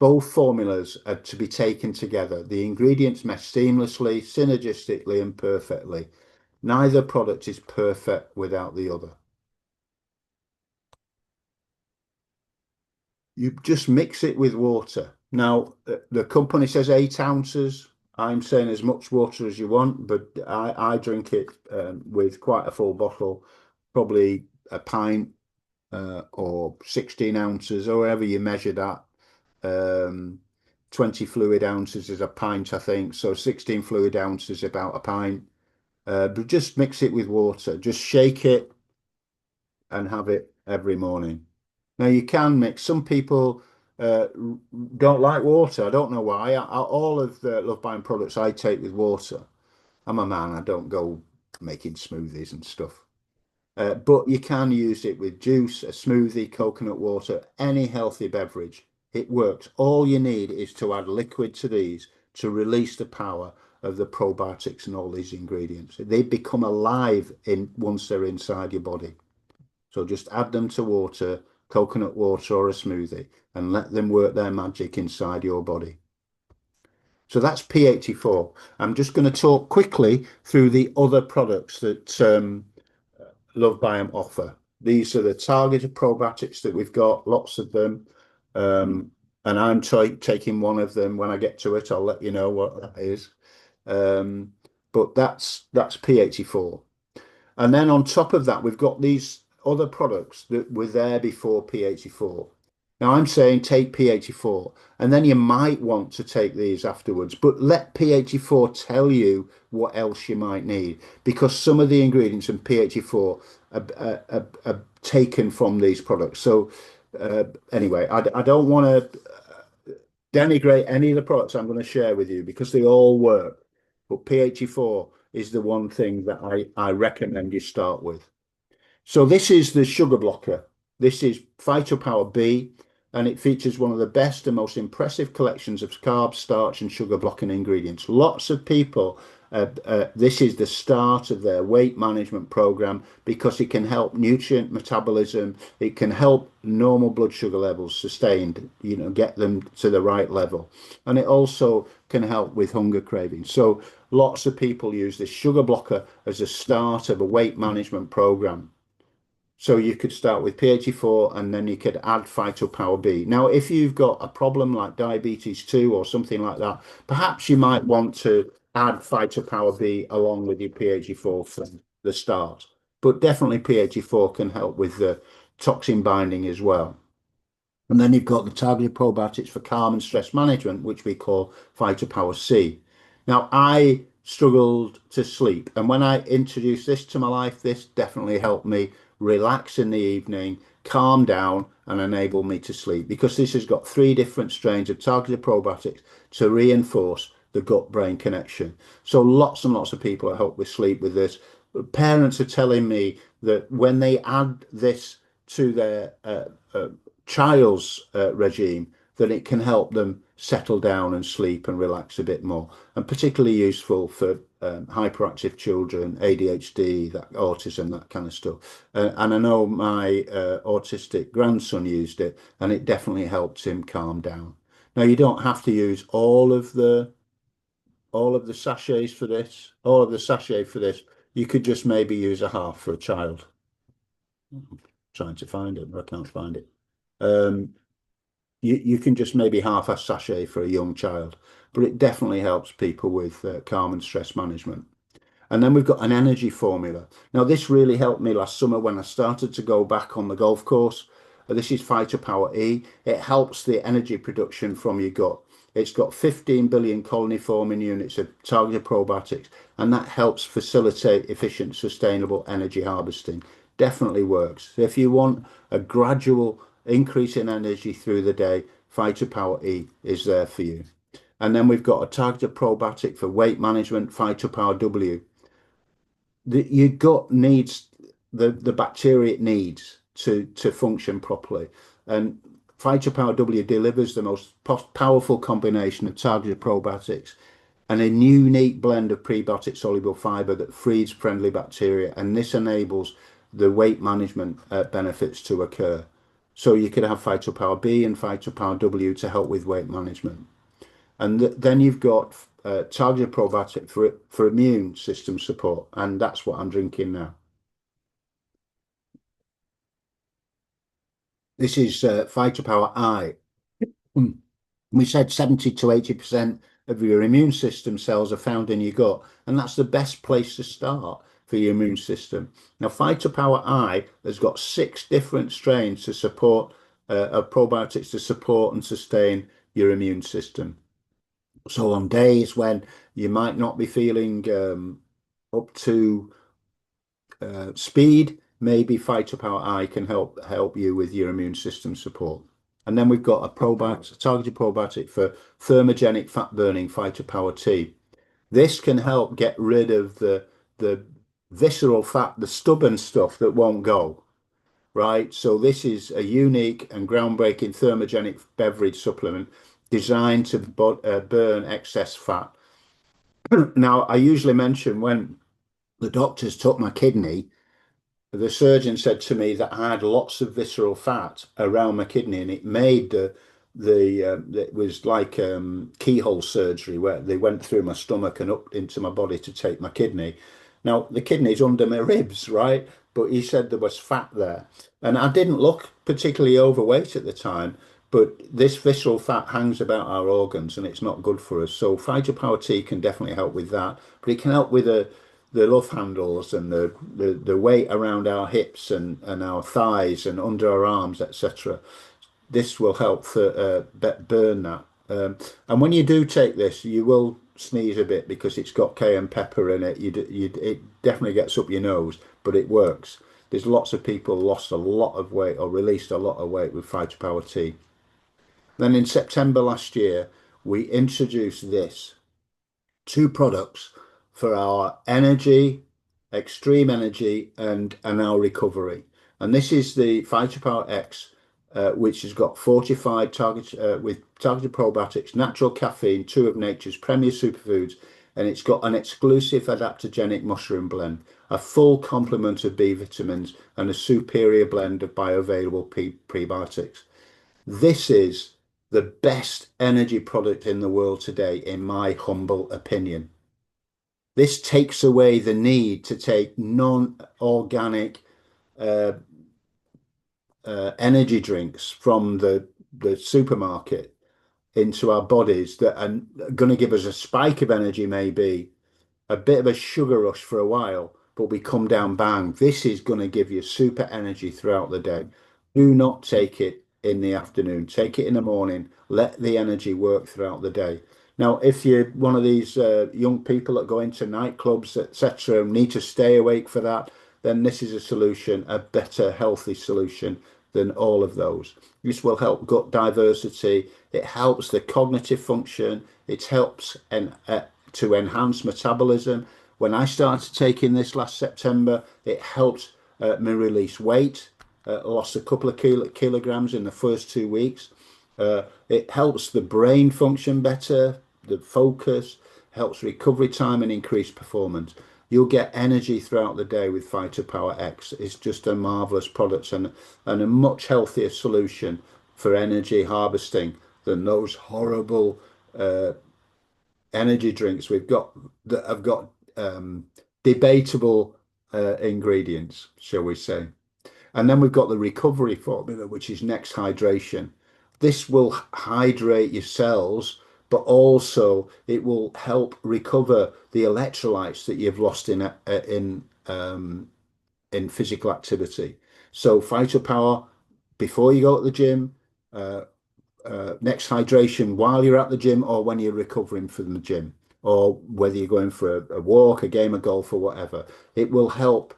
S3: Both formulas are to be taken together. The ingredients mesh seamlessly, synergistically, and perfectly. Neither product is perfect without the other. You just mix it with water. Now, the company says 8 ounces. I'm saying as much water as you want, but I drink it with quite a full bottle, probably a pint or 16 ounces, or wherever you measure that. 20 fluid ounces is a pint, I think. So 16 fluid ounces, about a pint. But just mix it with water. Just shake it and have it every morning. Now you can mix. Some people don't like water. I don't know why. All of the Lovebiome products I take with water. I'm a man. I don't go making smoothies and stuff. But you can use it with juice, a smoothie, coconut water, any healthy beverage. It works. All you need is to add liquid to these to release the power of the probiotics and all these ingredients. They become alive once they're inside your body. So just add them to water, coconut water or a smoothie, and let them work their magic inside your body. So that's P84. I'm just going to talk quickly through the other products that Lovebiome offer. These are the targeted probiotics that we've got, lots of them. And I'm taking one of them. When I get to it, I'll let you know what that is. But that's P84. And then on top of that, we've got these other products that were there before P84. Now I'm saying take P84, and then you might want to take these afterwards, but let P84 tell you what else you might need, because some of the ingredients in P84 are taken from these products. So anyway, I don't want to denigrate any of the products I'm going to share with you because they all work. But P84 is the one thing that I recommend you start with. So this is the sugar blocker. This is Phytopower B, and it features one of the best and most impressive collections of carbs, starch, and sugar blocking ingredients. Lots of people, this is the start of their weight management program because it can help nutrient metabolism. It can help normal blood sugar levels sustained, get them to the right level. And it also can help with hunger cravings. So lots of people use this sugar blocker as a start of a weight management program. So you could start with P84 and then you could add Phytopower B. Now, if you've got a problem like diabetes 2 or something like that, perhaps you might want to add Phytopower B along with your P84 from the start. But definitely P84 can help with the toxin binding as well. And then you've got the targeted probiotics for calm and stress management, which we call Phytopower C. Now, I struggled to sleep, and when I introduced this to my life, this definitely helped me relax in the evening, calm down, and enable me to sleep, because this has got 3 different strains of targeted probiotics to reinforce the gut-brain connection. So lots and lots of people are helped with sleep with this. Parents are telling me that when they add this to their child's regime, that it can help them settle down and sleep and relax a bit more, and particularly useful for hyperactive children, ADHD, that autism, that kind of stuff. And I know my autistic grandson used it, and it definitely helps him calm down. Now, you don't have to use all of the sachets for this, all of the sachet for this. You could just maybe use a half for a child. I'm trying to find it, but I can't find it. You can just maybe half a sachet for a young child, but it definitely helps people with calm and stress management. And then we've got an energy formula. Now, this really helped me last summer when I started to go back on the golf course. This is Phytopower E. It helps the energy production from your gut. It's got 15 billion colony forming units of targeted probiotics, and that helps facilitate efficient, sustainable energy harvesting. Definitely works. So if you want a gradual increase in energy through the day, Phytopower E is there for you. And then we've got a targeted probiotic for weight management, Phytopower W. Your gut needs the bacteria it needs to function properly, and Phytopower W delivers the most powerful combination of targeted probiotics and a unique blend of prebiotic soluble fiber that frees friendly bacteria, and this enables the weight management benefits to occur. So you could have Phytopower B and Phytopower W to help with weight management. And then you've got targeted probiotic for immune system support, and that's what I'm drinking now. This is Phytopower I. We said 70 to 80% of your immune system cells are found in your gut, and that's the best place to start for your immune system. Now, Phytopower I has got 6 different strains to support of probiotics to support and sustain your immune system. So on days when you might not be feeling up to speed, maybe Phytopower I can help you with your immune system support. And then we've got a targeted probiotic for thermogenic fat burning, Phytopower T. This can help get rid of the visceral fat, the stubborn stuff that won't go. Right, so this is a unique and groundbreaking thermogenic beverage supplement designed to burn excess fat. Now, I usually mention when the doctors took my kidney, the surgeon said to me that I had lots of visceral fat around my kidney, and it made it was like keyhole surgery where they went through my stomach and up into my body to take my kidney. Now, the kidney's under my ribs, right? But he said there was fat there. And I didn't look particularly overweight at the time, but this visceral fat hangs about our organs and it's not good for us. So Phytopower T can definitely help with that, but it can help with the love handles and the weight around our hips and our thighs and under our arms, etc. This will help for burn that. And when you do take this, you will sneeze a bit because it's got cayenne pepper in it. It definitely gets up your nose, but it works. There's lots of people lost a lot of weight or released a lot of weight with Phytopower T. Then in September last year, we introduced this 2 products for our energy, extreme energy, and our recovery. And this is the Phytopower X, which has got fortified with targeted probiotics, natural caffeine, two of nature's premier superfoods, and it's got an exclusive adaptogenic mushroom blend, a full complement of B vitamins, and a superior blend of bioavailable prebiotics. This is the best energy product in the world today, in my humble opinion. This takes away the need to take non-organic energy drinks from the supermarket into our bodies that are going to give us a spike of energy, maybe a bit of a sugar rush for a while, but we come down bang. This is going to give you super energy throughout the day. Do not take it in the afternoon. Take it in the morning. Let the energy work throughout the day. Now, if you're one of these young people that go into nightclubs, etc., need to stay awake for that, then this is a solution, a better, healthy solution than all of those. This will help gut diversity. It helps the cognitive function. It helps to enhance metabolism. When I started taking this last September, it helped me release weight. Lost a couple of kilograms in the first 2 weeks. It helps the brain function better, the focus, helps recovery time and increase performance. You'll get energy throughout the day with Phytopower X. It's just a marvelous product and a much healthier solution for energy harvesting than those horrible energy drinks we've got that have got debatable ingredients, shall we say. And then we've got the recovery formula, which is Next Hydration. This will hydrate your cells, but also it will help recover the electrolytes that you've lost in physical activity. So Phytopower before you go to the gym, Next Hydration while you're at the gym, or when you're recovering from the gym, or whether you're going for a walk, a game of golf, or whatever. It will help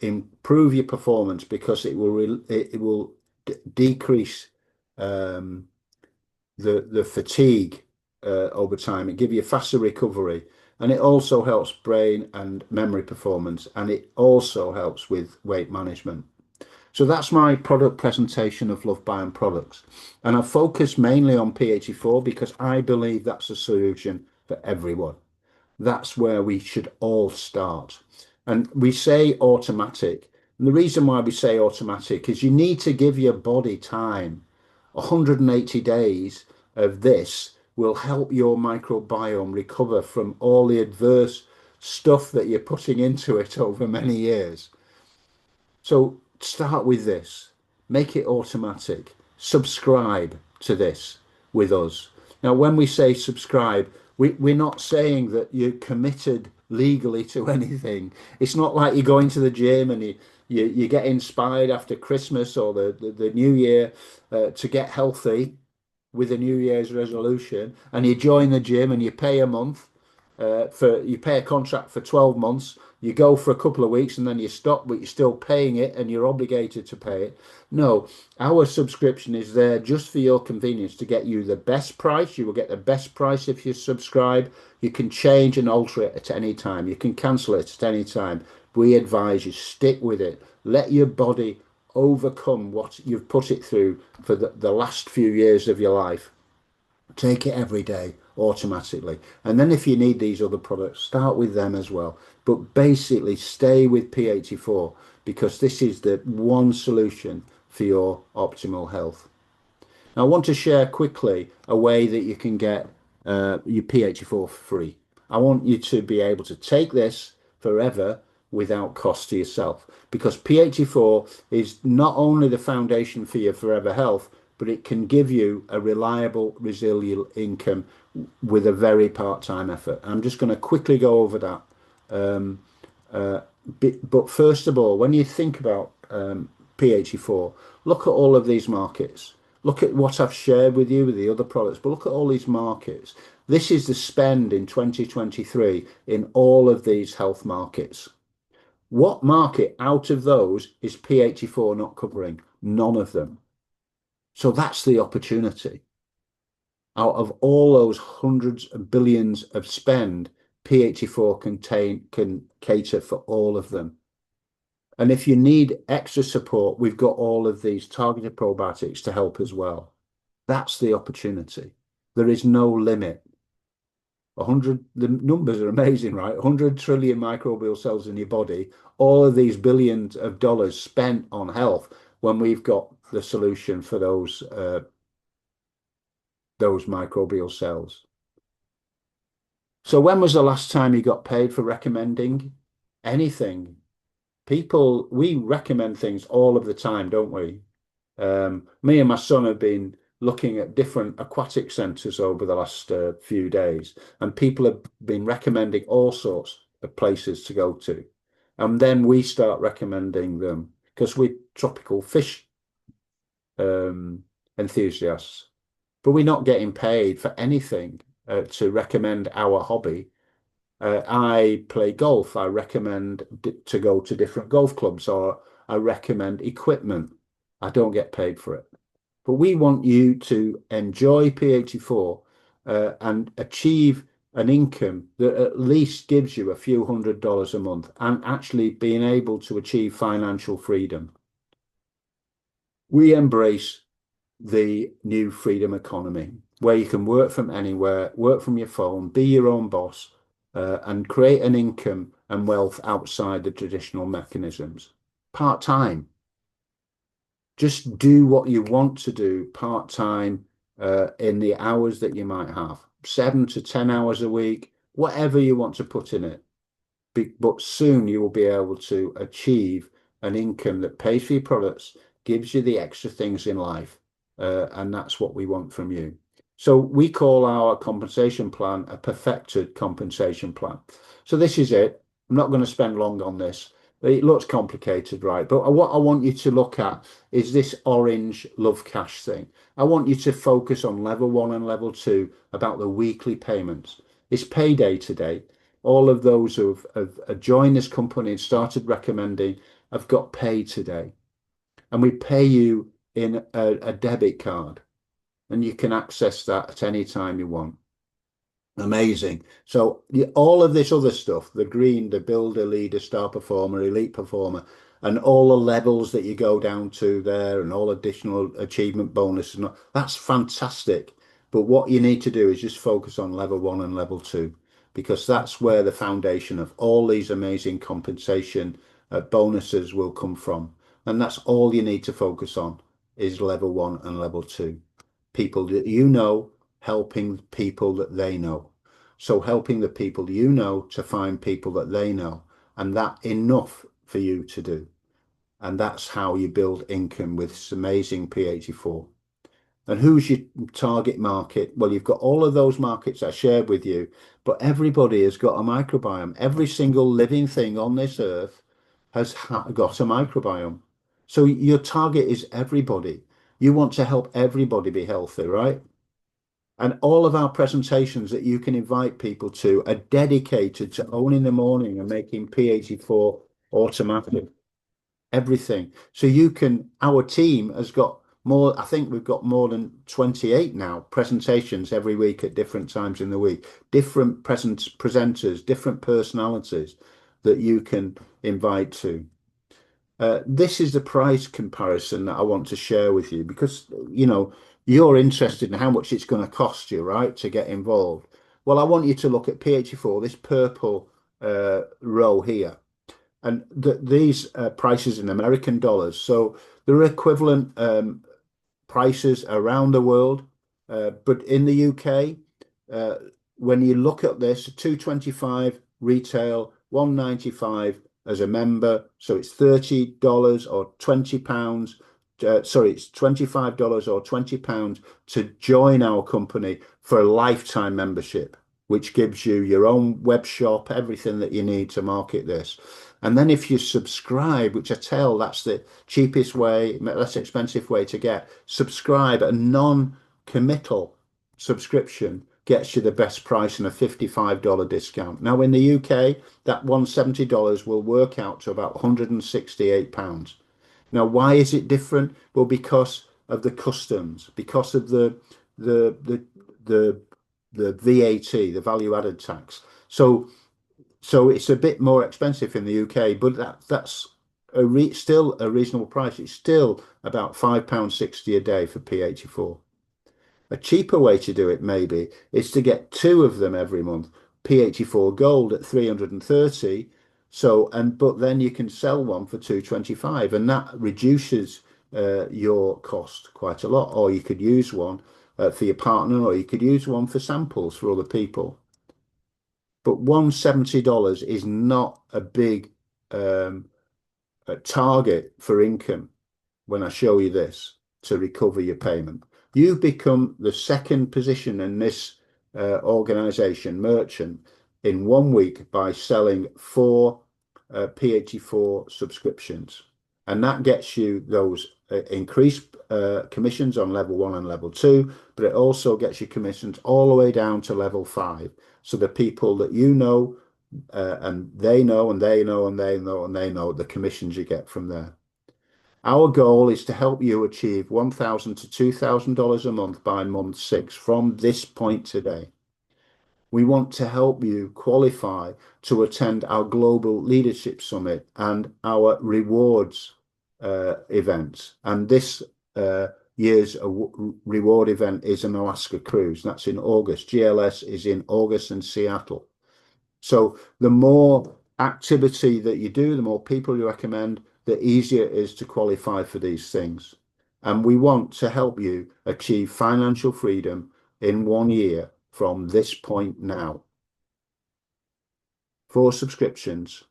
S3: improve your performance because it will decrease the fatigue over time. It gives you faster recovery, and it also helps brain and memory performance, and it also helps with weight management. So that's my product presentation of Lovebiome products, and I focus mainly on P84 because I believe that's a solution for everyone. That's where we should all start. And we say automatic. And the reason why we say automatic is you need to give your body time. 180 days of this will help your microbiome recover from all the adverse stuff that you're putting into it over many years. So start with this. Make it automatic. Subscribe to this with us. Now, when we say subscribe, we're not saying that you're committed legally to anything. It's not like you go into the gym and you get inspired after Christmas or the New Year to get healthy with a New Year's resolution, and you join the gym and you pay a month you pay a contract for 12 months. You go for a couple of weeks and then you stop, but you're still paying it and you're obligated to pay it. No, our subscription is there just for your convenience to get you the best price. You will get the best price if you subscribe. You can change and alter it at any time. You can cancel it at any time. We advise you stick with it. Let your body overcome what you've put it through for the last few years of your life. Take it every day automatically, and then if you need these other products, start with them as well, but basically stay with P84 because this is the one solution for your optimal health. Now, I want to share quickly a way that you can get your P84 for free. I want you to be able to take this forever without cost to yourself, because P84 is not only the foundation for your forever health, but it can give you a reliable, resilient income with a very part-time effort. I'm just going to quickly go over that. But first of all, when you think about P84, look at all of these markets. Look at what I've shared with you with the other products, but look at all these markets. This is the spend in 2023 in all of these health markets. What market out of those is P84 not covering? None of them. So that's the opportunity. Out of all those hundreds of billions of spend, P84 can cater for all of them. And if you need extra support, we've got all of these targeted probiotics to help as well. That's the opportunity. There is no limit. The numbers are amazing, right? 100 trillion microbial cells in your body, all of these billions of dollars spent on health when we've got the solution for those microbial cells. So when was the last time you got paid for recommending anything? People, we recommend things all of the time, don't we? Me and my son have been looking at different aquatic centres over the last few days, and people have been recommending all sorts of places to go to. And then we start recommending them because we're tropical fish enthusiasts, but we're not getting paid for anything to recommend our hobby. I play golf. I recommend to go to different golf clubs, or I recommend equipment. I don't get paid for it. But we want you to enjoy P84 and achieve an income that at least gives you a few $100s a month and actually being able to achieve financial freedom. We embrace the new freedom economy where you can work from anywhere, work from your phone, be your own boss, and create an income and wealth outside the traditional mechanisms. Part-time. Just do what you want to do part-time in the hours that you might have. 7 to 10 hours a week, whatever you want to put in it. But soon you will be able to achieve an income that pays for your products, gives you the extra things in life, and that's what we want from you. So we call our compensation plan a perfected compensation plan. So this is it. I'm not going to spend long on this. It looks complicated, right? But what I want you to look at is this orange love cash thing. I want you to focus on level 1 and level 2 about the weekly payments. It's payday today. All of those who have joined this company and started recommending have got paid today. And we pay you in a debit card. And you can access that at any time you want. Amazing. So all of this other stuff, the green, the builder, leader, star performer, elite performer, and all the levels that you go down to there and all additional achievement bonuses, that's fantastic. But what you need to do is just focus on level 1 and level 2, because that's where the foundation of all these amazing compensation bonuses will come from. And that's all you need to focus on is level 1 and level 2. People that you know, helping people that they know. So helping the people you know to find people that they know, and that enough for you to do. And that's how you build income with this amazing P84. And who's your target market? Well, you've got all of those markets I shared with you, but everybody has got a microbiome. Every single living thing on this earth has got a microbiome. So your target is everybody. You want to help everybody be healthy, right? And all of our presentations that you can invite people to are dedicated to owning the morning and making P84 automatic. Everything. So you can, our team has got more, I think we've got more than 28 now presentations every week at different times in the week, different presenters, different personalities that you can invite to. This is the price comparison that I want to share with you because, you know, you're interested in how much it's going to cost you, right, to get involved. Well, I want you to look at P84, this purple row here, and these prices in American dollars. So they're equivalent prices around the world, but in the UK, when you look at this, 225 retail, 195 as a member, so it's $30 or £20. Sorry, it's $25 or £20 to join our company for a lifetime membership, which gives you your own web shop, everything that you need to market this. And then if you subscribe, which I tell that's the cheapest way, less expensive way to get, subscribe, a non-committal subscription gets you the best price and a $55 discount. Now in the UK, that $170 will work out to about £168. Now, why is it different? Well, because of the customs, because of the VAT, the value added tax. So it's a bit more expensive in the UK, but that's still a reasonable price. It's still about £5.60 a day for P84. A cheaper way to do it maybe is to get two of them every month. P84 Gold at 330. But then you can sell one for 225, and that reduces your cost quite a lot. Or you could use one for your partner, or you could use one for samples for other people. But $170 is not a big target for income when I show you this to recover your payment. You've become the second position in this organization, merchant, in 1 week by selling 4 P84 subscriptions. And that gets you those increased commissions on level 1 and level 2, but it also gets you commissions all the way down to level 5. So the people that you know, and they know, and they know, and they know, and they know the commissions you get from there. Our goal is to help you achieve $1,000 to $2,000 a month by month 6 from this point today. We want to help you qualify to attend our Global Leadership Summit and our rewards events. And this year's reward event is an Alaska cruise. That's in August. GLS is in August in Seattle. So the more activity that you do, the more people you recommend, the easier it is to qualify for these things. And we want to help you achieve financial freedom in 1 year from this point now. 4 subscriptions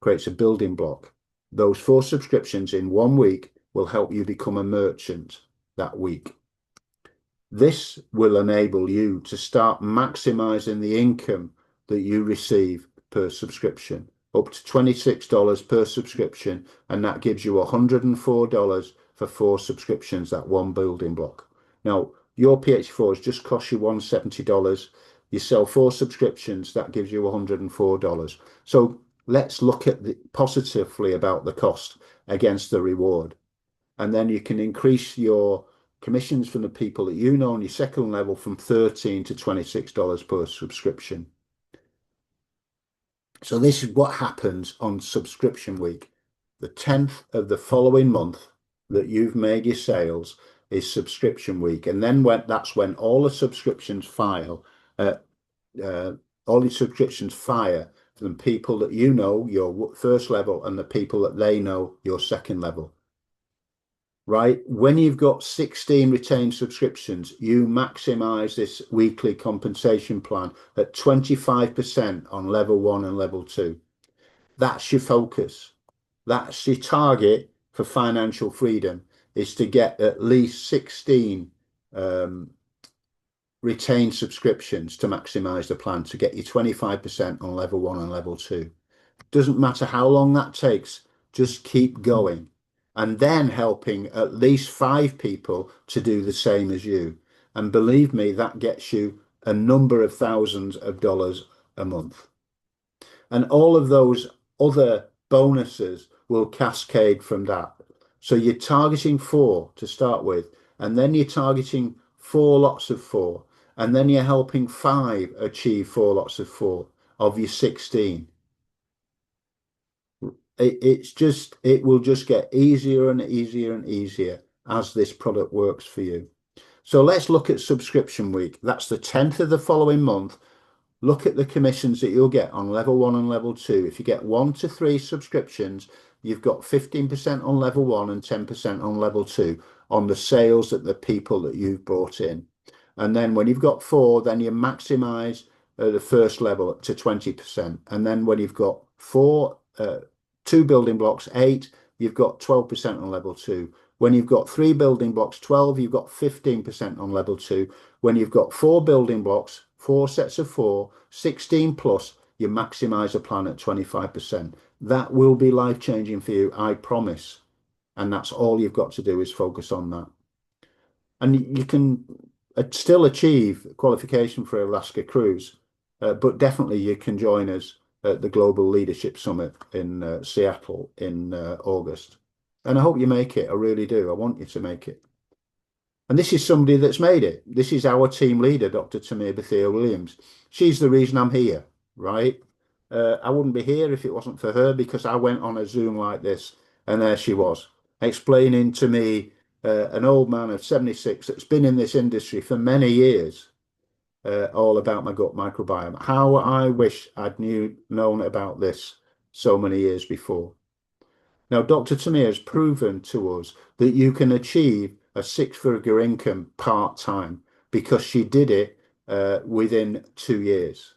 S3: creates a building block. Those 4 subscriptions in 1 week will help you become a merchant that week. This will enable you to start maximizing the income that you receive per subscription, up to $26 per subscription, and that gives you $104 for 4 subscriptions, that one building block. Now, your P84 has just cost you $170. You sell 4 subscriptions, that gives you $104. So let's look at positively about the cost against the reward. And then you can increase your commissions from the people that you know on your second level from $13 to $26 per subscription. So this is what happens on subscription week. The 10th of the following month that you've made your sales is subscription week. And then that's when all the subscriptions fire from people that you know, your first level, and the people that they know, your second level. Right? When you've got 16 retained subscriptions, you maximize this weekly compensation plan at 25% on level 1 and level 2. That's your focus. That's your target for financial freedom, is to get at least 16 retained subscriptions to maximize the plan, to get you 25% on level 1 and level 2. Doesn't matter how long that takes, just keep going. And then helping at least 5 people to do the same as you. And believe me, that gets you a number of thousands of dollars a month. And all of those other bonuses will cascade from that. So you're targeting 4 to start with, and then you're targeting 4 lots of 4, and then you're helping 5 achieve 4 lots of 4 of your 16. It will just get easier and easier and easier as this product works for you. So let's look at subscription week. That's the 10th of the following month. Look at the commissions that you'll get on level 1 and level 2. If you get 1 to 3 subscriptions, you've got 15% on level 1 and 10% on level 2 on the sales that the people that you've brought in. And then when you've got 4, then you maximize the first level up to 20%. And then when you've got 2 building blocks, 8, you've got 12% on level 2. When you've got 3 building blocks, 12, you've got 15% on level 2. When you've got 4 building blocks, 4 sets of 4, 16 plus, you maximize a plan at 25%. That will be life-changing for you, I promise. And that's all you've got to do is focus on that. And you can still achieve qualification for Alaska cruise, but definitely you can join us at the Global Leadership Summit in Seattle in August. And I hope you make it. I really do. I want you to make it. And this is somebody that's made it. This is our team leader, Dr. Tamir Bethia Williams. She's the reason I'm here. right? I wouldn't be here if it wasn't for her, because I went on a Zoom like this and there she was explaining to me, an old man of 76 that's been in this industry for many years, all about my gut microbiome. How I wish I'd known about this so many years before. Now, Dr. Tamir has proven to us that you can achieve a six-figure income part-time, because she did it within 2 years.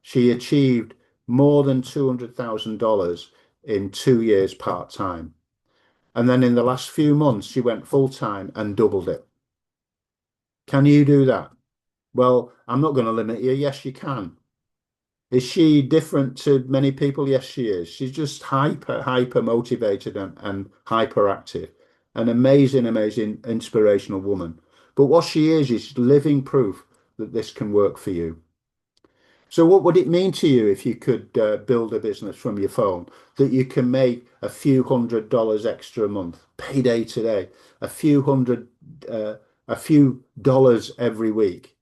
S3: She achieved more than $200,000 in 2 years part-time. And then in the last few months, she went full-time and doubled it. Can you do that? Well, I'm not going to limit you. Yes, you can. Is she different to many people? Yes, she is. She's just hyper motivated and hyperactive. An amazing, inspirational woman. But what she is living proof that this can work for you. So what would it mean to you if you could build a business from your phone, that you can make a few $100s extra a month, payday today, a few dollars every week?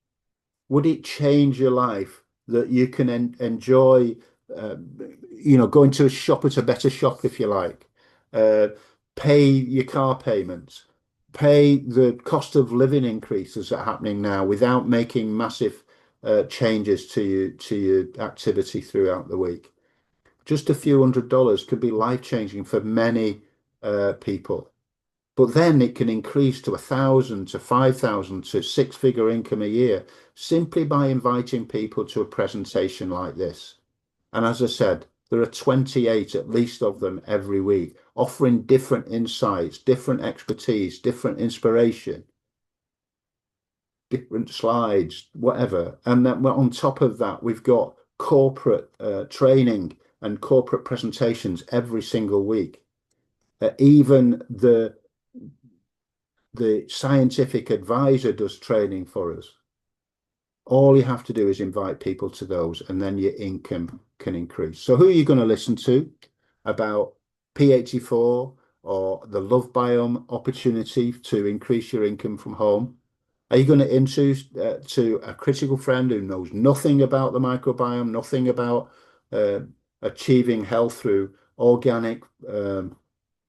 S3: Would it change your life that you can enjoy, going to a shop at a better shop if you like, uh, pay your car payments, pay the cost of living increases that are happening now without making massive changes to your activity throughout the week? Just a few $100s could be life-changing for many people. But then it can increase to 1,000 to 5,000 to six-figure income a year, simply by inviting people to a presentation like this. And as I said, there are 28 at least of them every week, offering different insights, different expertise, different inspiration, different slides, whatever. And then on top of that, we've got corporate training and corporate presentations every single week. Even the scientific advisor does training for us. All you have to do is invite people to those, and then your income can increase. So who are you going to listen to about P84 or the Lovebiome opportunity to increase your income from home? Are you going to introduce to a critical friend who knows nothing about the microbiome, nothing about achieving health through organic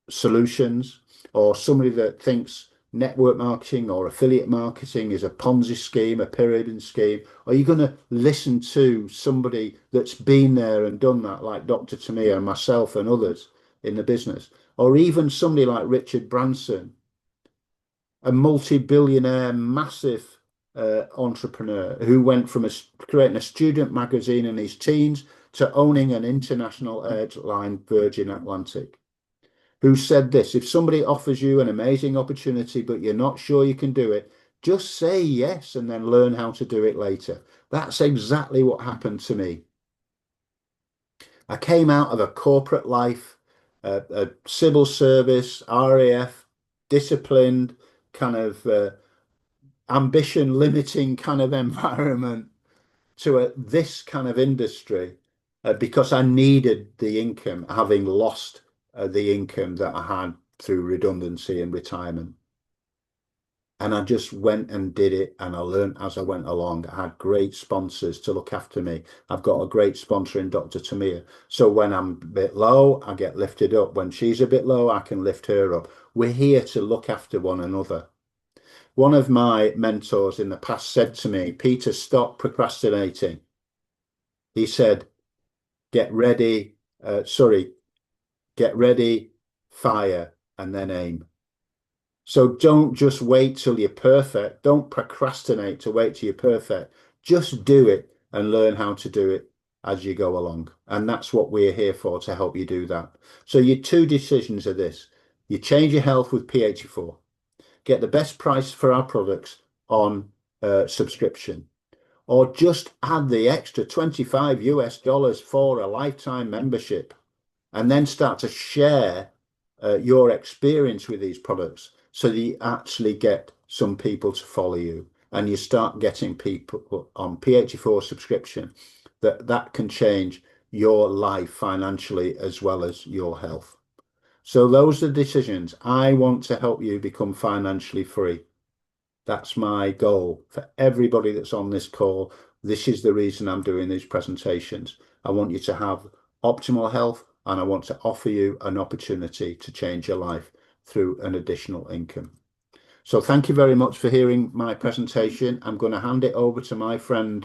S3: solutions, or somebody that thinks network marketing or affiliate marketing is a Ponzi scheme, a pyramid scheme? Are you going to listen to somebody that's been there and done that, like Dr. Tamir and myself and others in the business? Or even somebody like Richard Branson, a multi-billionaire, massive entrepreneur who went from creating a student magazine in his teens to owning an international airline, Virgin Atlantic, who said this: if somebody offers you an amazing opportunity, but you're not sure you can do it, just say yes and then learn how to do it later. That's exactly what happened to me. I came out of a corporate life, a civil service, RAF, disciplined, kind of ambition limiting kind of environment, to this kind of industry because I needed the income, having lost the income that I had through redundancy and retirement. And I just went and did it, and I learned as I went along. I had great sponsors to look after me. I've got a great sponsor in Dr. Tamir. So when I'm a bit low, I get lifted up. When she's a bit low, I can lift her up. We're here to look after one another. One of my mentors in the past said to me, "Peter, stop procrastinating." He said, get ready, fire, and then aim. So don't just wait till you're perfect. Don't procrastinate to wait till you're perfect. Just do it and learn how to do it as you go along. And that's what we're here for, to help you do that. So your two decisions are this: you change your health with P84, get the best price for our products on subscription, or just add the extra $25 for a lifetime membership, and then start to share your experience with these products, so that you actually get some people to follow you, and you start getting people on P84 subscription. That can change your life financially as well as your health. So those are the decisions. I want to help you become financially free. That's my goal for everybody that's on this call. This is the reason I'm doing these presentations. I want you to have optimal health, and I want to offer you an opportunity to change your life through an additional income. So thank you very much for hearing my presentation. I'm going to hand it over to my friend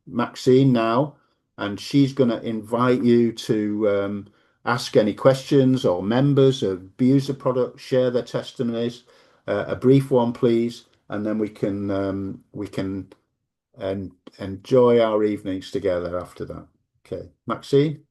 S3: Maxine now, and she's going to invite you to ask any questions, or members of abuse the product share their testimonies. A brief one, please, and then we can enjoy our evenings together after that. Okay, Maxine.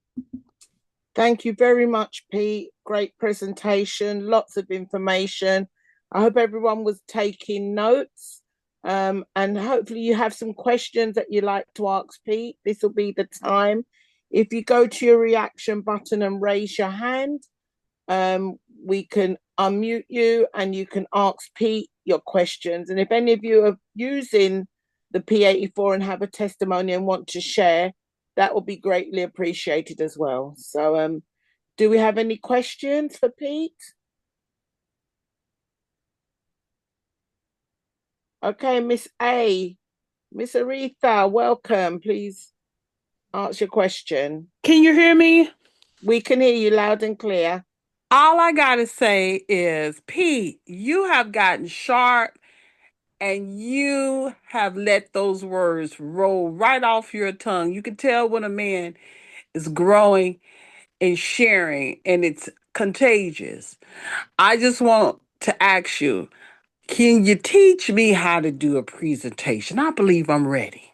S5: Thank you very much, Pete. Great presentation, lots of information. I hope everyone was taking notes, and hopefully you have some questions that you'd like to ask Pete. This will be the time. If you go to your reaction button and raise your hand, we can unmute you and you can ask Pete your questions. And if any of you are using the P84 and have a testimony and want to share, that will be greatly appreciated as well. So do we have any questions for Pete? Okay, Miss Aretha, welcome. Please ask your question.
S4: Can you hear me?
S5: We can hear you loud and clear.
S4: All I gotta say is, Pete, you have gotten sharp, and you have let those words roll right off your tongue. You can tell when a man is growing and sharing, and it's contagious. I just want to ask you, can you teach me how to do a presentation? I believe I'm ready.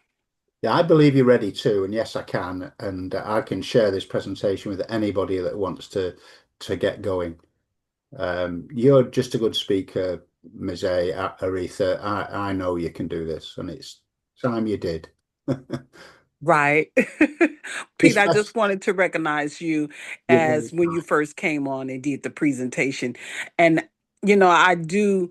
S3: Yeah, I believe you're ready too, and yes, I can, and I can share this presentation with anybody that wants to get going. You're just a good speaker, Ms. Aretha. I know you can do this, and it's time you did.
S4: Right. Pete, I just wanted to recognize you as when you first came on and did the presentation. And, I do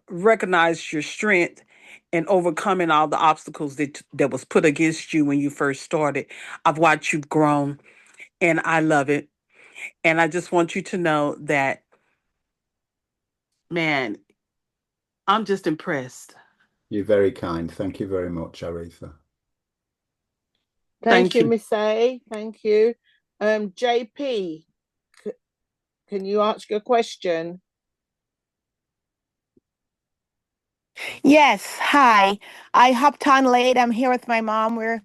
S4: recognize your strength in overcoming all the obstacles that was put against you when you first started. I've watched you grown, and I love it. And I just want you to know that, man, I'm just impressed.
S3: You're very kind. Thank you very much, Aretha.
S5: Thank you, Miss A. Thank you. JP, can you ask your question?
S6: Yes, hi. I hopped on late. I'm here with my mom. We're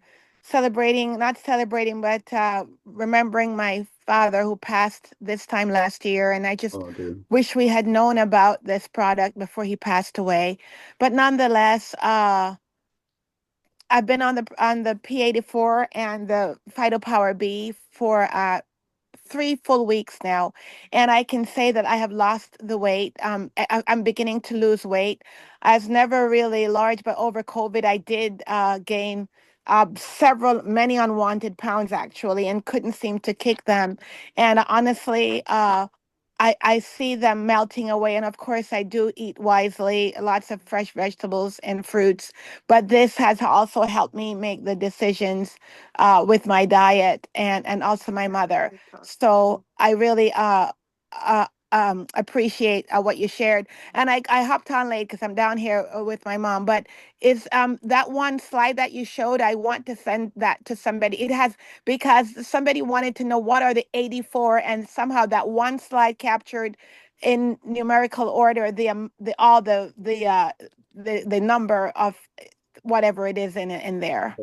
S6: not celebrating, but remembering my father who passed this time last year. And I just wish we had known about this product before he passed away. But nonetheless, I've been on the P84 and the Phytopower B for 3 full weeks now, and I can say that I have lost the weight. I'm beginning to lose weight. I was never really large, but over COVID, I did gain many unwanted pounds actually, and couldn't seem to kick them. And honestly, I see them melting away. And of course, I do eat wisely, lots of fresh vegetables and fruits. But this has also helped me make the decisions with my diet and also my mother. So I really appreciate what you shared. And I hopped on late because I'm down here with my mom. But is that one slide that you showed, I want to send that to somebody. It has, because somebody wanted to know what are the 84, and somehow that one slide captured in numerical order the number of whatever it is in there.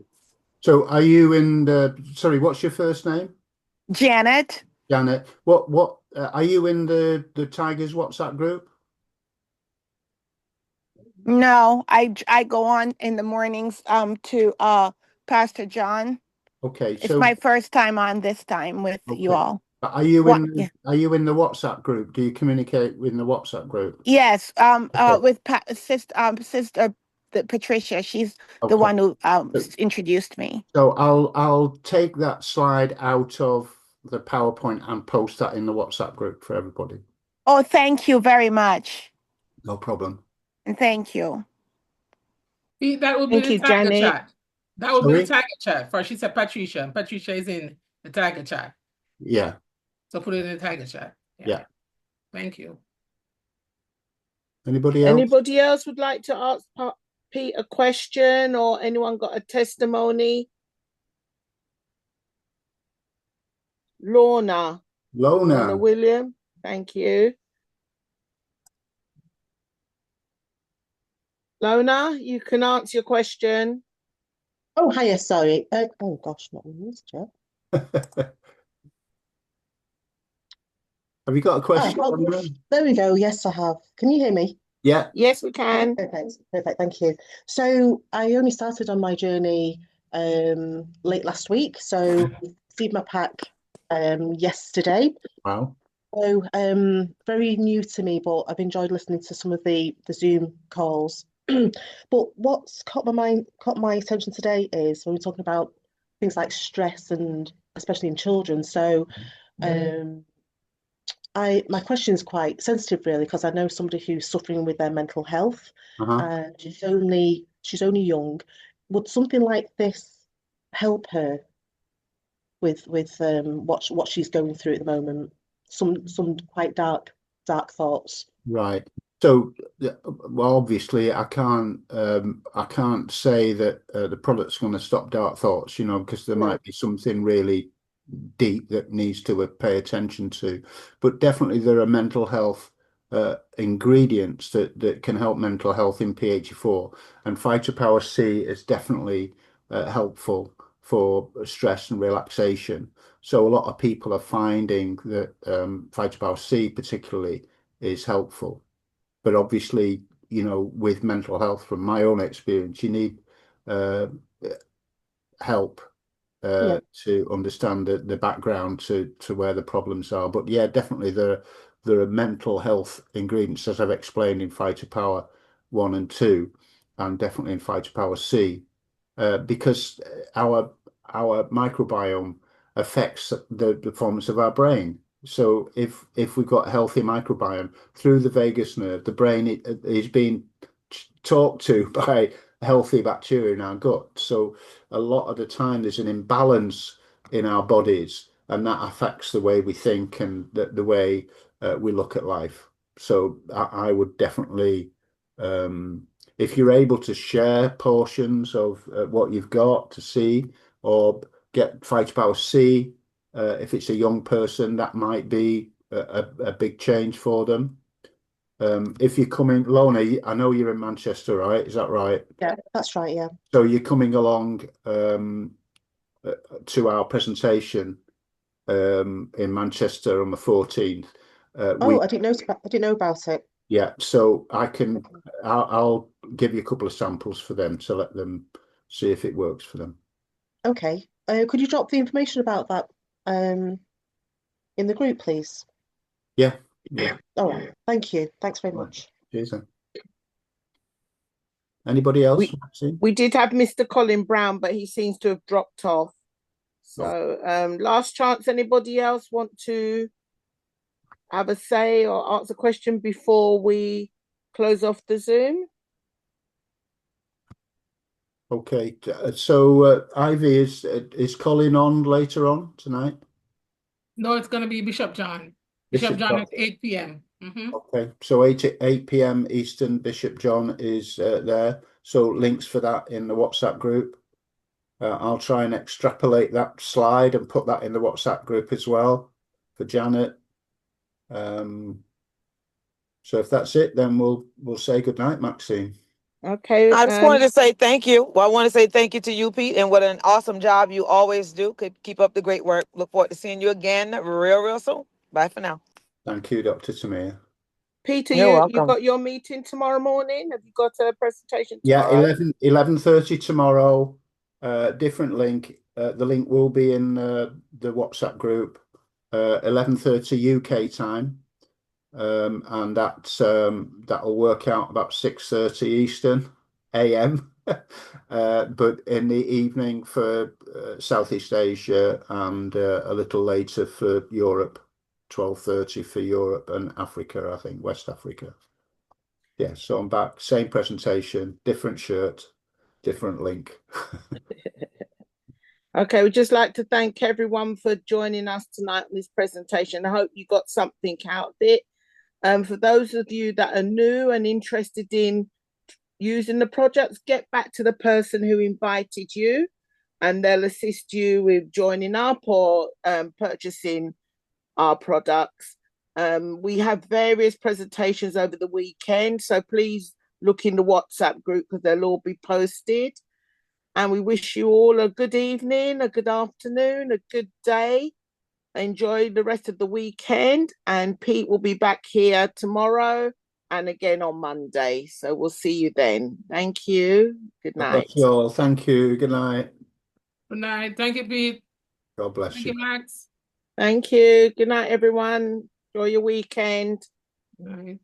S3: So are you in the, sorry, what's your first name?
S6: Janet.
S3: Janet. What are you in the Tigers WhatsApp group?
S6: No, I go on in the mornings to Pastor John.
S3: Okay,
S6: it's my first time on this time with you all.
S3: Are you in the WhatsApp group? Do you communicate with the WhatsApp group?
S6: Yes, with sister Patricia. She's the one who introduced me.
S3: So I'll take that slide out of the PowerPoint and post that in the WhatsApp group for everybody.
S6: Oh, thank you very much.
S3: No problem.
S6: And thank you.
S1: That would be the Tiger chat. That would be the Tiger chat. First, she said Patricia, and Patricia is in the Tiger chat.
S3: Yeah.
S1: So put it in the Tiger chat.
S3: Yeah.
S1: Thank you.
S3: Anybody else?
S5: Anybody else would like to ask Pete a question, or anyone got a testimony? Lorna William, thank you. Lorna, you can answer your question.
S7: Oh, hiya, sorry. Oh gosh, not on this chat.
S3: Have you got a question?
S7: There we go. Yes, I have. Can you hear me?
S3: Yeah.
S5: Yes, we can.
S7: Perfect. Thank you. So I only started on my journey late last week. So received my pack yesterday.
S3: Wow.
S7: So very new to me, but I've enjoyed listening to some of the Zoom calls. But what's caught my attention today is when we're talking about things like stress, and especially in children. So my question is quite sensitive, really, because I know somebody who's suffering with their mental health. She's only young. Would something like this help her with what she's going through at the moment? Some quite dark thoughts.
S3: Right. So, well, obviously, I can't say that the product's going to stop dark thoughts, you know, because there might be something really deep that needs to pay attention to. But definitely, there are mental health ingredients that can help mental health in P84, and Phytopower C is definitely helpful for stress and relaxation. So a lot of people are finding that Phytopower C particularly is helpful. But obviously, you know, with mental health, from my own experience, you need help to understand the background to where the problems are. But yeah, definitely there are mental health ingredients, as I've explained, in Phytopower 1 and 2, and definitely in Phytopower C, because our microbiome affects the performance of our brain. So if we've got a healthy microbiome through the vagus nerve, the brain is being talked to by healthy bacteria in our gut. So a lot of the time there's an imbalance in our bodies, and that affects the way we think and the way we look at life. So I would definitely, if you're able to share portions of what you've got to see, or get Phytopower C, if it's a young person, that might be a big change for them. If you're coming, Lorna, I know you're in Manchester, right? Is that right?
S7: Yeah, that's right, yeah.
S3: So you're coming along to our presentation in Manchester on the 14th.
S7: I didn't know about it.
S3: Yeah, so I'll give you a couple of samples for them to let them see if it works for them.
S7: Okay. Could you drop the information about that in the group, please?
S3: Yeah.
S7: All right. Thank you. Thanks very much.
S3: Cheers then. Anybody else?
S5: We did have Mr. Colin Brown, but he seems to have dropped off. So last chance, anybody else want to have a say or answer a question before we close off the Zoom?
S3: Okay, so Ivy, is Colin on later on tonight?
S1: No, it's going to be Bishop John. Bishop John at 8 p.m.
S3: Okay, so 8 p.m. Eastern, Bishop John is there. So links for that in the WhatsApp group. I'll try and extrapolate that slide and put that in the WhatsApp group as well for Janet. So if that's it, then we'll say good night, Maxine.
S2: Okay. I just wanted to say thank you. Well, I want to say thank you to you, Pete, and what an awesome job you always do. Keep up the great work. Look forward to seeing you again real soon. Bye for now.
S3: Thank you, Dr. Tamir.
S5: Peter, you got your meeting tomorrow morning? Have you got a presentation tomorrow?
S3: Yeah, 11:30 tomorrow. Different link. The link will be in the WhatsApp group. 11:30 UK time. And that'll work out about 6:30 Eastern AM. But in the evening for Southeast Asia, and a little later for Europe, 12:30 for Europe and Africa, I think, West Africa. Yeah, so I'm back, same presentation, different shirt, different link.
S5: Okay, we'd just like to thank everyone for joining us tonight on this presentation. I hope you got something out of it. For those of you that are new and interested in using the products, get back to the person who invited you, and they'll assist you with joining up or purchasing our products. We have various presentations over the weekend, so please look in the WhatsApp group because they'll all be posted. And we wish you all a good evening, a good afternoon, a good day. Enjoy the rest of the weekend. And Pete will be back here tomorrow and again on Monday. So we'll see you then. Thank you. Good night.
S3: God bless you all. Thank you. Good night.
S1: Good night. Thank you, Pete.
S3: God bless
S1: Thank
S3: you.
S1: you, Max.
S5: Thank you. Good night, everyone. Enjoy your weekend.
S1: Good night.